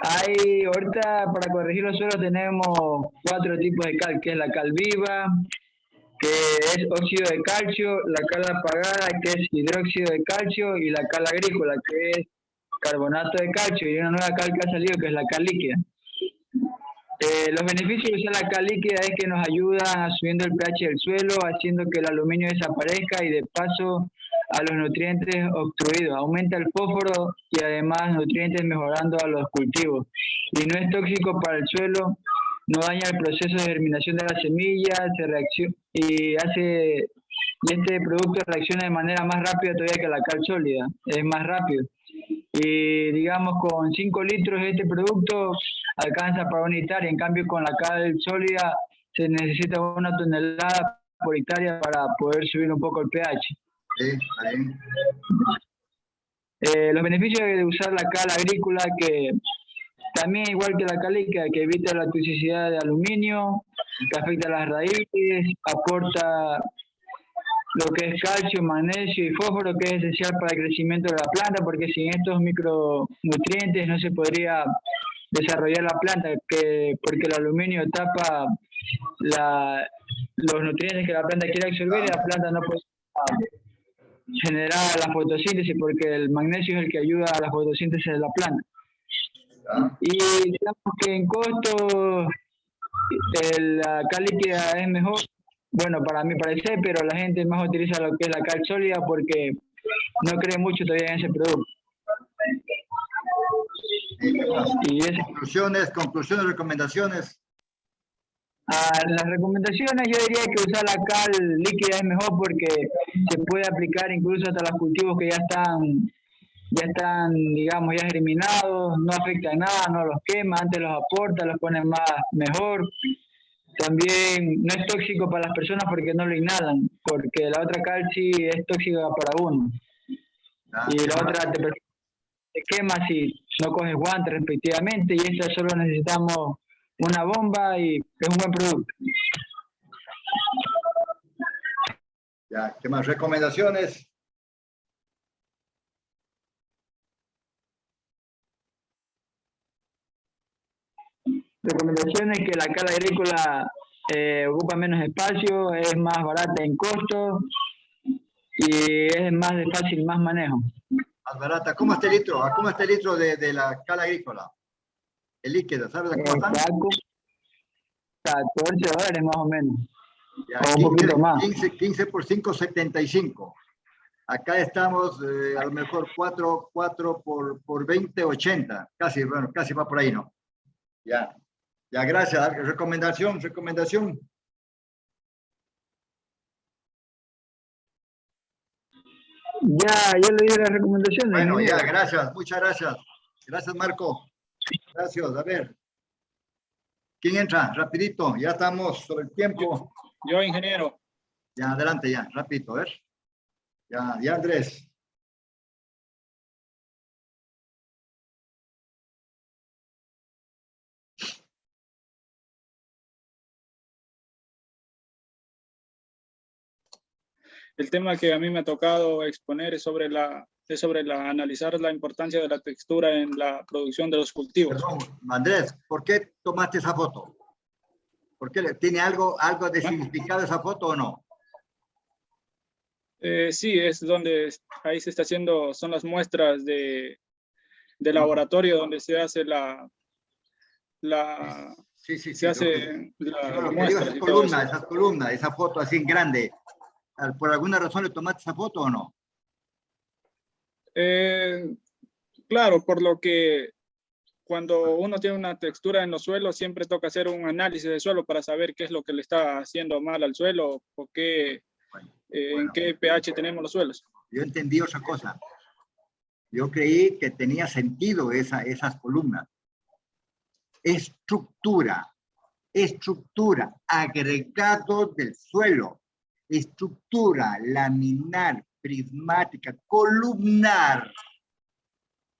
Speaker 4: Ahorita para corregir los suelos tenemos 4 tipos de cal, que es la cal viva, que es óxido de calcio, la cal apagada, que es hidróxido de calcio, y la cal agrícola, que es carbonato de calcio, y una nueva cal que ha salido, que es la cal líquida. Los beneficios de usar la cal líquida es que nos ayuda subiendo el pH del suelo, haciendo que el aluminio desaparezca y de paso a los nutrientes obstruidos. Aumenta el fósforo y además nutrientes mejorando a los cultivos. Y no es tóxico para el suelo, no daña el proceso de germinación de las semillas, y este producto reacciona de manera más rápida todavía que la cal sólida, es más rápido. Y digamos con 5 litros de este producto alcanza para una hectárea, en cambio con la cal sólida se necesita 1 tonelada por hectárea para poder subir un poco el pH.
Speaker 1: Sí, está bien.
Speaker 4: Los beneficios de usar la cal agrícola, que también igual que la cal líquida, que evita la toxicidad de aluminio, que afecta a las raíces, aporta lo que es calcio, magnesio y fósforo, que es esencial para el crecimiento de la planta, porque sin estos micronutrientes no se podría desarrollar la planta, porque el aluminio tapa los nutrientes que la planta quiere absorber, y la planta no puede generar la fotosíntesis, porque el magnesio es el que ayuda a la fotosíntesis de la planta. Y digamos que en costo la cal líquida es mejor, bueno, para mi parecer, pero la gente más utiliza lo que es la cal sólida porque no cree mucho todavía en ese producto. Y es,
Speaker 1: conclusiones, recomendaciones.
Speaker 4: las recomendaciones, yo diría que usar la cal líquida es mejor porque se puede aplicar incluso hasta los cultivos que ya están, digamos, ya germinados, no afecta nada, no los quema, antes los aporta, los pone mejor. También no es tóxico para las personas porque no lo inhalan, porque la otra cal sí es tóxica para uno. Y la otra te quema si no coges guantes respectivamente, y esta solo necesitamos una bomba y es un buen producto.
Speaker 1: Ya, ¿qué más? ¿Recomendaciones?
Speaker 4: Recomendaciones: que la cal agrícola ocupa menos espacio, es más barata en costo y es más de más manejo.
Speaker 1: Más barata. ¿Cómo está el litro? ¿Cómo está el litro de la cal agrícola? El líquido, ¿sabes cómo está?
Speaker 4: $14 más o menos.
Speaker 1: Ya,
Speaker 4: o un poquito más.
Speaker 1: 15 por 5, 75. Acá estamos a lo mejor 4 por 20, 80. Casi, bueno, casi va por ahí, ¿no? Ya. Ya, gracias. Recomendación.
Speaker 4: Ya le di las recomendaciones.
Speaker 1: Bueno, ya, gracias. Muchas gracias. Gracias, Marco. Gracias. A ver. ¿Quién entra? Rapidito. Ya estamos sobre el tiempo.
Speaker 10: Yo, ingeniero.
Speaker 1: Ya, adelante, ya. Rapidito, a ver. Ya, Andrés.
Speaker 10: El tema que a mí me ha tocado exponer es sobre analizar la importancia de la textura en la producción de los cultivos.
Speaker 1: Perdón, Andrés, ¿por qué tomaste esa foto? ¿Por qué tiene algo de significado esa foto o no?
Speaker 10: Sí, es donde ahí se está haciendo, son las muestras de laboratorio donde se hace la
Speaker 1: muestra. Esa columna, esa foto así en grande. ¿Por alguna razón le tomaste esa foto o no?
Speaker 10: Claro, por lo que cuando uno tiene una textura en los suelos, siempre toca hacer un análisis del suelo para saber qué es lo que le está haciendo mal al suelo o qué, en qué pH tenemos los suelos.
Speaker 1: Yo entendí otra cosa. Yo creí que tenía sentido esas columnas. Estructura, agregado del suelo, estructura laminar, prismática, columnar.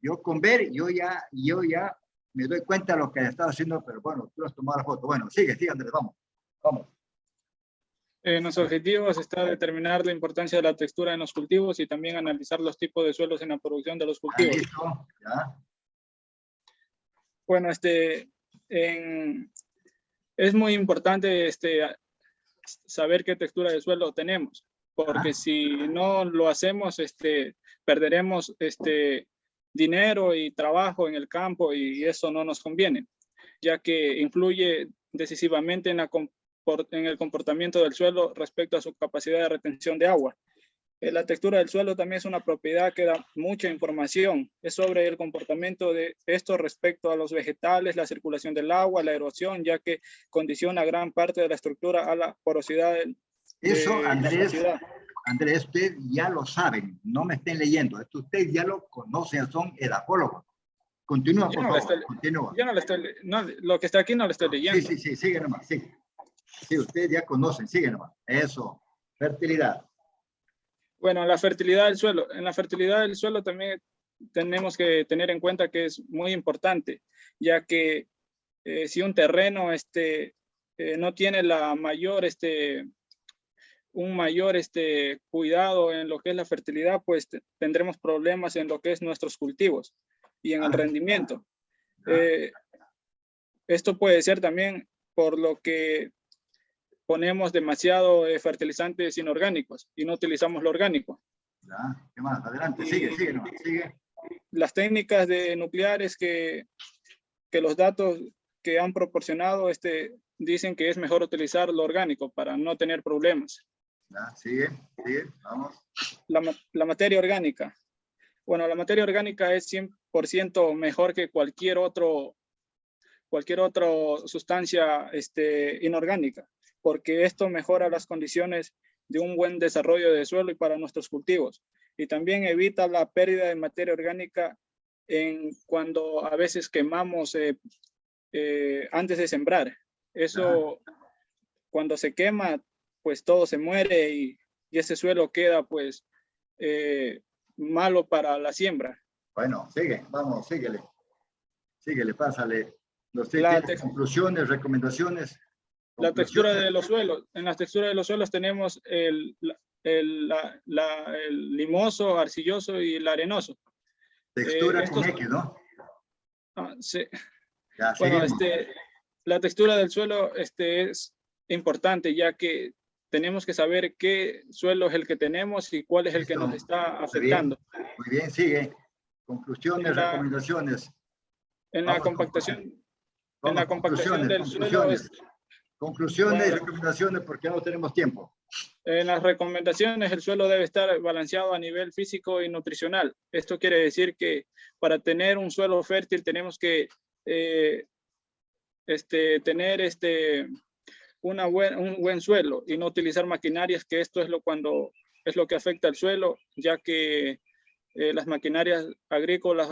Speaker 1: Yo con ver, yo ya me doy cuenta de lo que estaba haciendo, pero bueno, tú has tomado la foto. Bueno, sigue, Andrés, vamos.
Speaker 10: En los objetivos está determinar la importancia de la textura en los cultivos y también analizar los tipos de suelos en la producción de los cultivos.
Speaker 1: Listo, ya.
Speaker 10: Bueno, es muy importante saber qué textura de suelo tenemos, porque si no lo hacemos, perderemos dinero y trabajo en el campo y eso no nos conviene, ya que influye decisivamente en el comportamiento del suelo respecto a su capacidad de retención de agua. La textura del suelo también es una propiedad que da mucha información. Es sobre el comportamiento de esto respecto a los vegetales, la circulación del agua, la erosión, ya que condiciona gran parte de la estructura a la porosidad.
Speaker 1: Eso, Andrés, usted ya lo saben, no me estén leyendo. Esto usted ya lo conocen, son edafólogos. Continúa, por favor. Continúa.
Speaker 10: Yo lo que está aquí no lo estoy leyendo.
Speaker 1: Sí, sigue nomás, sigue. Sí, ustedes ya conocen, sigue nomás. Eso, fertilidad.
Speaker 10: Bueno, la fertilidad del suelo. En la fertilidad del suelo también tenemos que tener en cuenta que es muy importante, ya que si un terreno no tiene un mayor cuidado en lo que es la fertilidad, pues tendremos problemas en lo que es nuestros cultivos y en el rendimiento. Esto puede ser también por lo que ponemos demasiado fertilizantes inorgánicos y no utilizamos lo orgánico.
Speaker 1: Ya, ¿qué más? Adelante, sigue.
Speaker 10: Las técnicas nucleares que los datos que han proporcionado dicen que es mejor utilizar lo orgánico para no tener problemas.
Speaker 1: Ya, sigue, vamos.
Speaker 10: la materia orgánica. Bueno, la materia orgánica es 100% mejor que cualquier otra sustancia inorgánica, porque esto mejora las condiciones de un buen desarrollo de suelo y para nuestros cultivos. Y también evita la pérdida de materia orgánica cuando a veces quemamos antes de sembrar. Eso, cuando se quema, pues todo se muere y ese suelo queda pues malo para la siembra.
Speaker 1: Bueno, sigue, vamos, síguele. Síguele, pásale. Conclusiones, recomendaciones.
Speaker 10: La textura de los suelos. En la textura de los suelos tenemos el limoso, arcilloso y el arenoso.
Speaker 1: Textura con X, ¿no?
Speaker 10: Sí.
Speaker 1: Ya,
Speaker 10: bueno, la textura del suelo es importante, ya que tenemos que saber qué suelo es el que tenemos y cuál es el que nos está afectando.
Speaker 1: Muy bien, sigue. Conclusiones, recomendaciones.
Speaker 10: En la compactación del suelo.
Speaker 1: Conclusiones y recomendaciones porque no tenemos tiempo.
Speaker 10: En las recomendaciones, el suelo debe estar balanceado a nivel físico y nutricional. Esto quiere decir que para tener un suelo fértil tenemos que tener un buen suelo y no utilizar maquinarias, que esto es lo que afecta al suelo, ya que las maquinarias agrícolas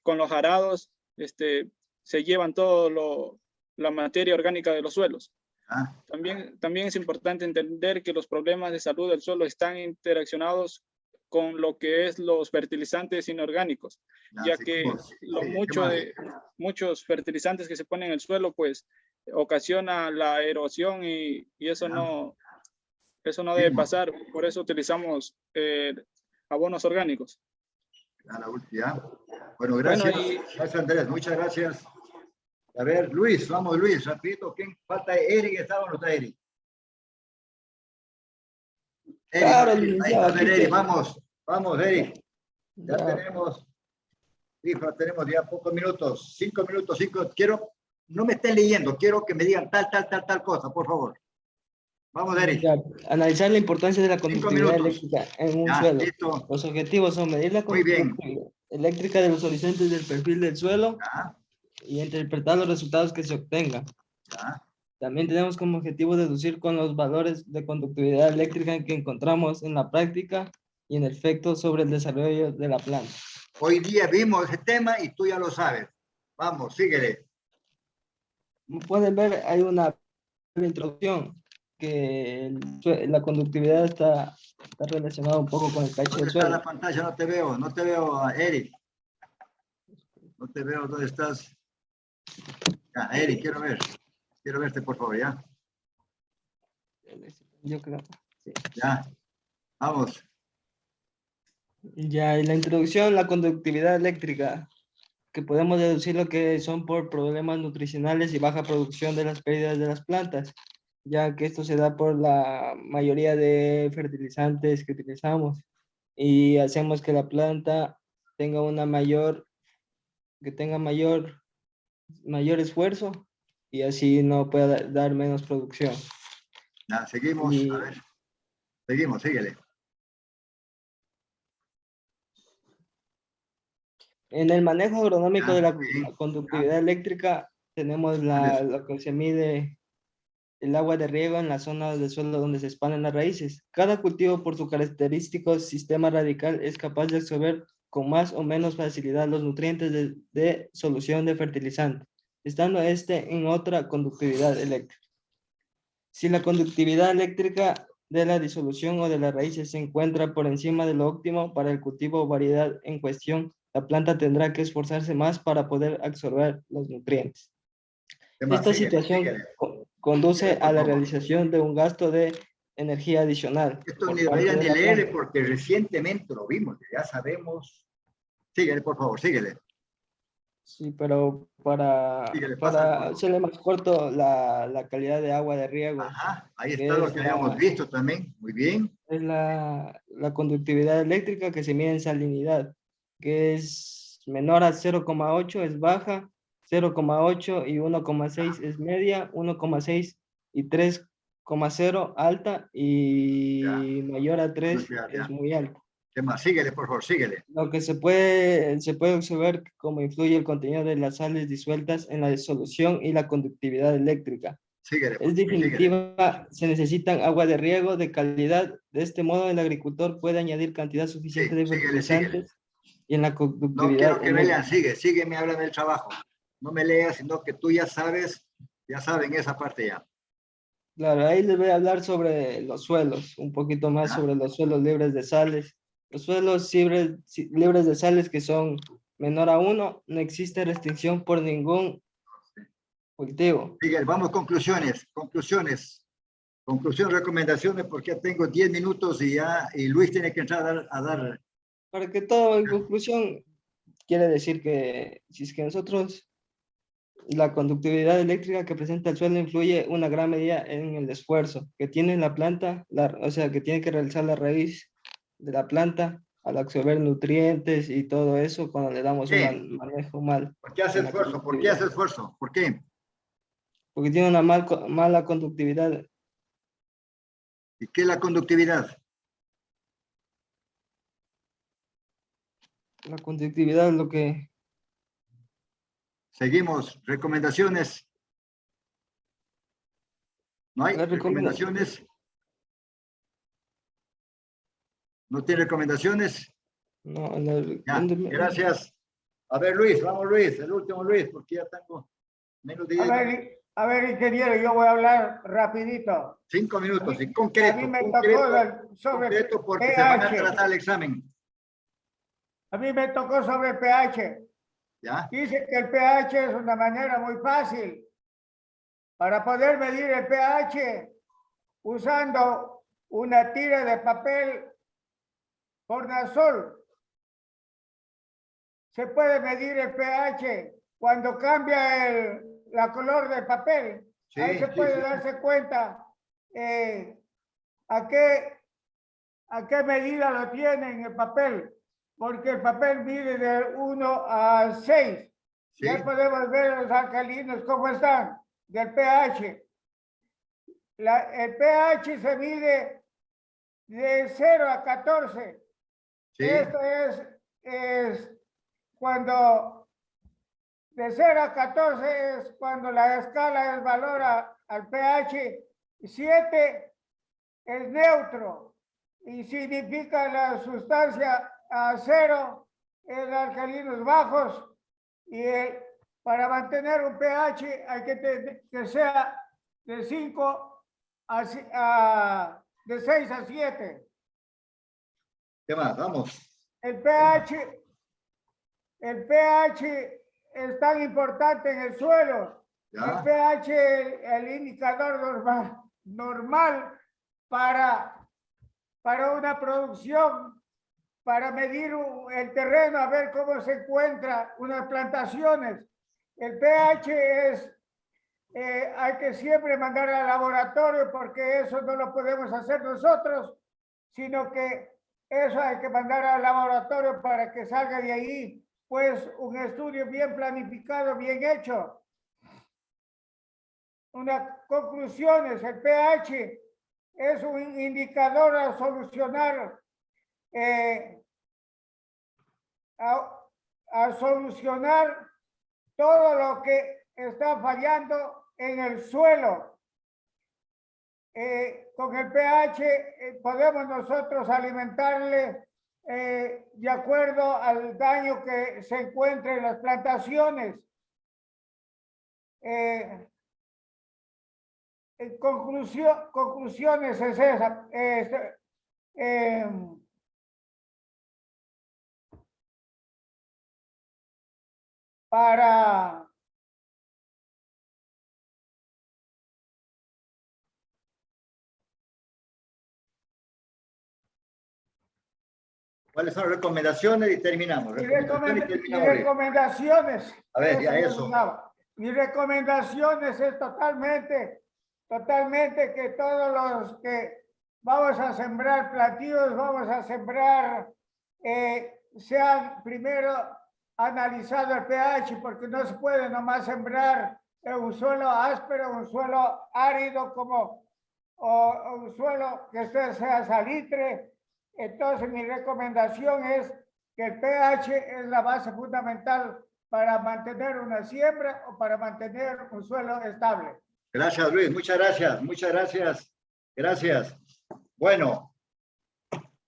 Speaker 10: con los arados se llevan todo la materia orgánica de los suelos. También es importante entender que los problemas de salud del suelo están interaccionados con lo que es los fertilizantes inorgánicos, ya que muchos fertilizantes que se ponen en el suelo pues ocasiona la erosión y eso no debe pasar. Por eso utilizamos abonos orgánicos.
Speaker 1: La última. Bueno, gracias. Gracias, Andrés. Muchas gracias. A ver, Luis, vamos, Luis, rapidito. ¿Quién falta? Eric, ¿está o no está Eric?
Speaker 9: Claro,
Speaker 1: a ver, Eric, vamos, Eric. Ya tenemos ya pocos minutos, 5 minutos, no me estén leyendo, quiero que me digan tal cosa, por favor. Vamos, Eric.
Speaker 9: Analizar la importancia de la conductividad eléctrica en un suelo. Listo. Los objetivos son medir la conductividad eléctrica de los horizontes del perfil del suelo y interpretar los resultados que se obtengan. También tenemos como objetivo deducir con los valores de conductividad eléctrica que encontramos en la práctica y en efecto sobre el desarrollo de la planta.
Speaker 1: Hoy día vimos ese tema y tú ya lo sabes. Vamos, síguele.
Speaker 9: Como pueden ver, hay una introducción que la conductividad está relacionada un poco con el pH del suelo.
Speaker 1: ¿Dónde está la pantalla? No te veo, Eric. No te veo, ¿dónde estás? Eric, quiero verte, por favor, ¿ya?
Speaker 9: Yo creo, sí.
Speaker 1: Ya, vamos.
Speaker 9: Ya, en la introducción, la conductividad eléctrica, que podemos deducir lo que son por problemas nutricionales y baja producción de las pérdidas de las plantas, ya que esto se da por la mayoría de fertilizantes que utilizamos y hacemos que la planta tenga mayor esfuerzo y así no pueda dar menos producción.
Speaker 1: Seguimos, a ver. Seguimos, síguele.
Speaker 9: En el manejo agronómico de la conductividad eléctrica tenemos lo que se mide el agua de riego en la zona del suelo donde se expanden las raíces. Cada cultivo por su característico sistema radical es capaz de absorber con más o menos facilidad los nutrientes de solución de fertilizante, estando en otra conductividad eléctrica. Si la conductividad eléctrica de la disolución o de las raíces se encuentra por encima de lo óptimo para el cultivo o variedad en cuestión, la planta tendrá que esforzarse más para poder absorber los nutrientes. Esta situación conduce a la realización de un gasto de energía adicional.
Speaker 1: Esto ni deberían de leer porque recientemente lo vimos, ya sabemos. Síguele, por favor, síguele.
Speaker 9: Sí, pero para hacerle más corto la calidad de agua de riego.
Speaker 1: Ahí está lo que habíamos visto también, muy bien.
Speaker 9: Es la conductividad eléctrica que se mide en salinidad, que es menor a 0,8 es baja, 0,8 y 1,6 es media, 1,6 y 3 2,0 alta y
Speaker 1: Ya.
Speaker 9: mayor a 3
Speaker 1: Ya, ya.
Speaker 9: es muy alta.
Speaker 1: ¿Qué más? Síguele, por favor, síguele.
Speaker 9: Lo que se puede observar cómo influye el contenido de las sales disueltas en la disolución y la conductividad eléctrica.
Speaker 1: Síguele, por
Speaker 9: Es
Speaker 1: favor, síguele.
Speaker 9: definitiva, se necesitan agua de riego de calidad. De este modo, el agricultor puede añadir cantidad suficiente de
Speaker 1: síguele,
Speaker 9: fertilizantes y en la
Speaker 1: No
Speaker 9: conductividad
Speaker 1: quiero que me lean,
Speaker 9: eléctrica.
Speaker 1: sígueme, háblame del trabajo. No me leas, sino que tú ya saben esa parte ya.
Speaker 9: Claro, ahí les voy a hablar sobre los suelos, un poquito más sobre los suelos libres de sales. Los suelos libres de sales que son menor a 1, no existe restricción por ningún cultivo.
Speaker 1: Miguel, vamos, conclusiones, recomendaciones, porque ya tengo 10 minutos y Luis tiene que entrar a dar.
Speaker 9: Para que todo, en conclusión, quiere decir que si es que nosotros, la conductividad eléctrica que presenta el suelo influye una gran medida en el esfuerzo que tiene la planta, o sea, que tiene que realizar la raíz de la planta al absorber nutrientes y todo eso cuando le damos un manejo mal.
Speaker 1: ¿Por qué hace esfuerzo? ¿Por qué hace esfuerzo? ¿Por qué?
Speaker 9: Porque tiene una mala conductividad.
Speaker 1: ¿Y qué es la conductividad?
Speaker 9: La conductividad es lo que...
Speaker 1: Seguimos, recomendaciones. ¿No hay recomendaciones? ¿No tiene recomendaciones?
Speaker 9: No,
Speaker 1: ya, gracias. A ver, Luis, vamos Luis, el último Luis, porque ya tengo menos de 10 minutos.
Speaker 7: A ver, ingeniero, yo voy a hablar rapidito.
Speaker 1: 5 minutos, y concreto.
Speaker 7: A mí me
Speaker 1: concreto,
Speaker 7: tocó sobre
Speaker 1: concreto porque
Speaker 7: pH.
Speaker 1: se van a tratar el examen.
Speaker 7: A mí me tocó sobre pH.
Speaker 1: ¿Ya?
Speaker 7: Dice que el pH es una manera muy fácil para poder medir el pH usando una tira de papel tornasol. Se puede medir el pH cuando cambia la color del papel. Sí, ahí se puede darse cuenta a qué medida lo tiene en el papel, porque el papel mide de 1 a 6. Sí. Ya podemos ver los alcalinos cómo están del pH. El pH se mide de 0 a 14. Sí. Esto es cuando de 0 a 14 es cuando la escala es valor al pH. 7 es neutro y significa la sustancia a 0 en alcalinos bajos, y para mantener un pH hay que sea de 5 de 6 a 7.
Speaker 1: ¿Qué más? Vamos.
Speaker 7: El pH es tan importante en el suelo. ¿Ya? El pH es el indicador normal para una producción, para medir el terreno, a ver cómo se encuentran unas plantaciones. El pH hay que siempre mandar al laboratorio, porque eso no lo podemos hacer nosotros, sino que eso hay que mandar al laboratorio para que salga de ahí, pues, un estudio bien planificado, bien hecho. Unas conclusiones: el pH es un indicador a solucionar, a solucionar todo lo que está fallando en el suelo. Con el pH podemos nosotros alimentarle de acuerdo al daño que se encuentra en las plantaciones. Conclusiones es esa.
Speaker 1: ¿Cuáles son las recomendaciones? Y terminamos.
Speaker 7: Recomendaciones.
Speaker 1: A ver, ya eso.
Speaker 7: Mis recomendaciones es totalmente que todos los que vamos a sembrar plantíos, vamos a sembrar, sean primero analizado el pH, porque no se puede nomás sembrar en un suelo áspero, un suelo árido como o un suelo que sea salitre. Entonces mi recomendación es que el pH es la base fundamental para mantener una siembra o para mantener un suelo estable.
Speaker 1: Gracias, Luis. Muchas gracias. Muchas gracias. Gracias. Bueno,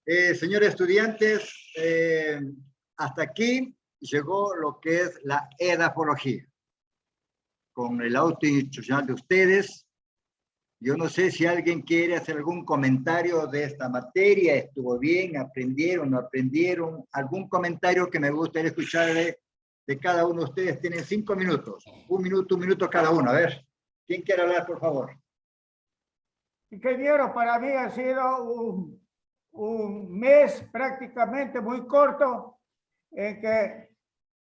Speaker 1: señores estudiantes, hasta aquí llegó lo que es la edafología. Con el auto institucional de ustedes. Yo no sé si alguien quiere hacer algún comentario de esta materia. ¿Estuvo bien? ¿Aprendieron? ¿No aprendieron? ¿Algún comentario que me gustaría escuchar de cada uno de ustedes? Tienen 5 minutos. Un minuto cada uno. A ver, ¿quién quiere hablar, por favor?
Speaker 7: Ingeniero, para mí ha sido un mes prácticamente muy corto en que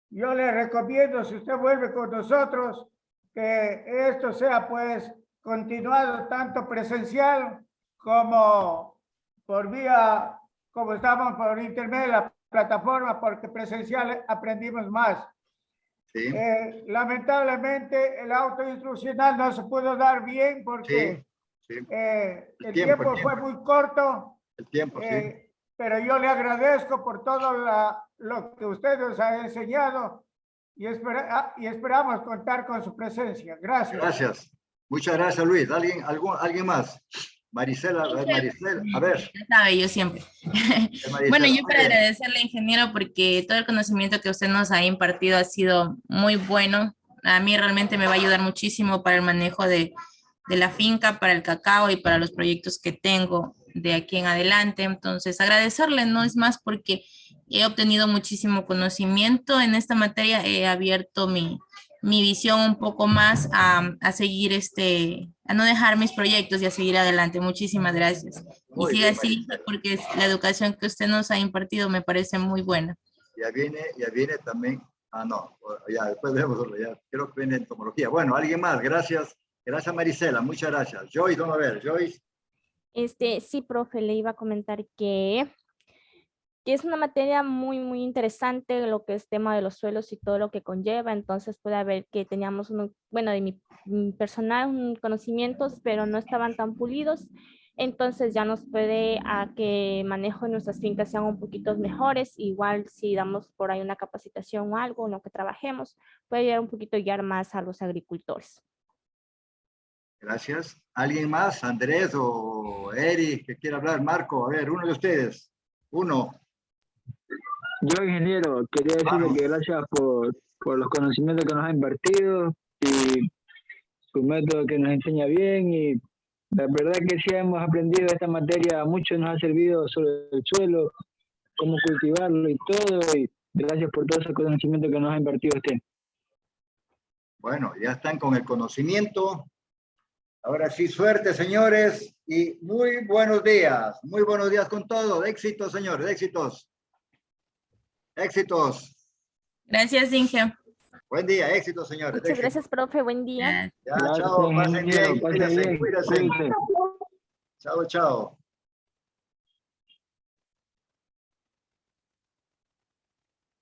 Speaker 7: yo le recomiendo, si usted vuelve con nosotros, que esto sea pues continuado tanto presencial como por vía, como estamos por intermedio de la plataforma, porque presencial aprendimos más.
Speaker 1: Sí.
Speaker 7: Lamentablemente el auto instruccional no se pudo dar bien porque
Speaker 1: sí.
Speaker 7: El tiempo fue muy corto.
Speaker 1: El tiempo, sí.
Speaker 7: Pero yo le agradezco por todo lo que usted nos ha enseñado y esperamos contar con su presencia. Gracias.
Speaker 1: Gracias. Muchas gracias, Luis. ¿Alguien más? Maricela, a ver.
Speaker 2: Ya sabe, yo siempre. Bueno, yo para agradecerle, ingeniero, porque todo el conocimiento que usted nos ha impartido ha sido muy bueno. A mí realmente me va a ayudar muchísimo para el manejo de la finca, para el cacao y para los proyectos que tengo de aquí en adelante. Entonces, agradecerle, no es más porque he obtenido muchísimo conocimiento en esta materia, he abierto mi visión un poco más a seguir a no dejar mis proyectos y a seguir adelante. Muchísimas gracias. Y siga así, porque la educación que usted nos ha impartido me parece muy buena.
Speaker 1: Ya viene también, no, ya después vemos, ya creo que viene entomología. Bueno, alguien más, gracias. Gracias, Maricela, muchas gracias. Joyce, vamos a ver, Joyce.
Speaker 8: Sí, profe, le iba a comentar que es una materia muy, muy interesante, lo que es tema de los suelos y todo lo que conlleva. Entonces puede haber que teníamos, bueno, de mi personal, conocimientos, pero no estaban tan pulidos. Entonces ya nos puede a que manejo de nuestras fincas sean un poquito mejores. Igual si damos por ahí una capacitación o algo en lo que trabajemos, puede ayudar un poquito a guiar más a los agricultores.
Speaker 1: Gracias. ¿Alguien más? Andrés o Eric, que quiera hablar. Marco, a ver, uno de ustedes. Uno.
Speaker 4: Yo, ingeniero, quería decirle que gracias por los conocimientos que nos ha impartido y su método que nos enseña bien, y la verdad que sí hemos aprendido esta materia, mucho nos ha servido sobre el suelo, cómo cultivarlo y todo, y gracias por todo ese conocimiento que nos ha impartido usted.
Speaker 1: Bueno, ya están con el conocimiento. Ahora sí, suerte, señores, y muy buenos días con todo. Éxitos, señores, éxitos. Éxitos.
Speaker 2: Gracias, Inge.
Speaker 1: Buen día, éxitos, señores.
Speaker 8: Muchas gracias, profe, buen día.
Speaker 1: Ya, chao, pasen bien, cuídense. Chao, chao.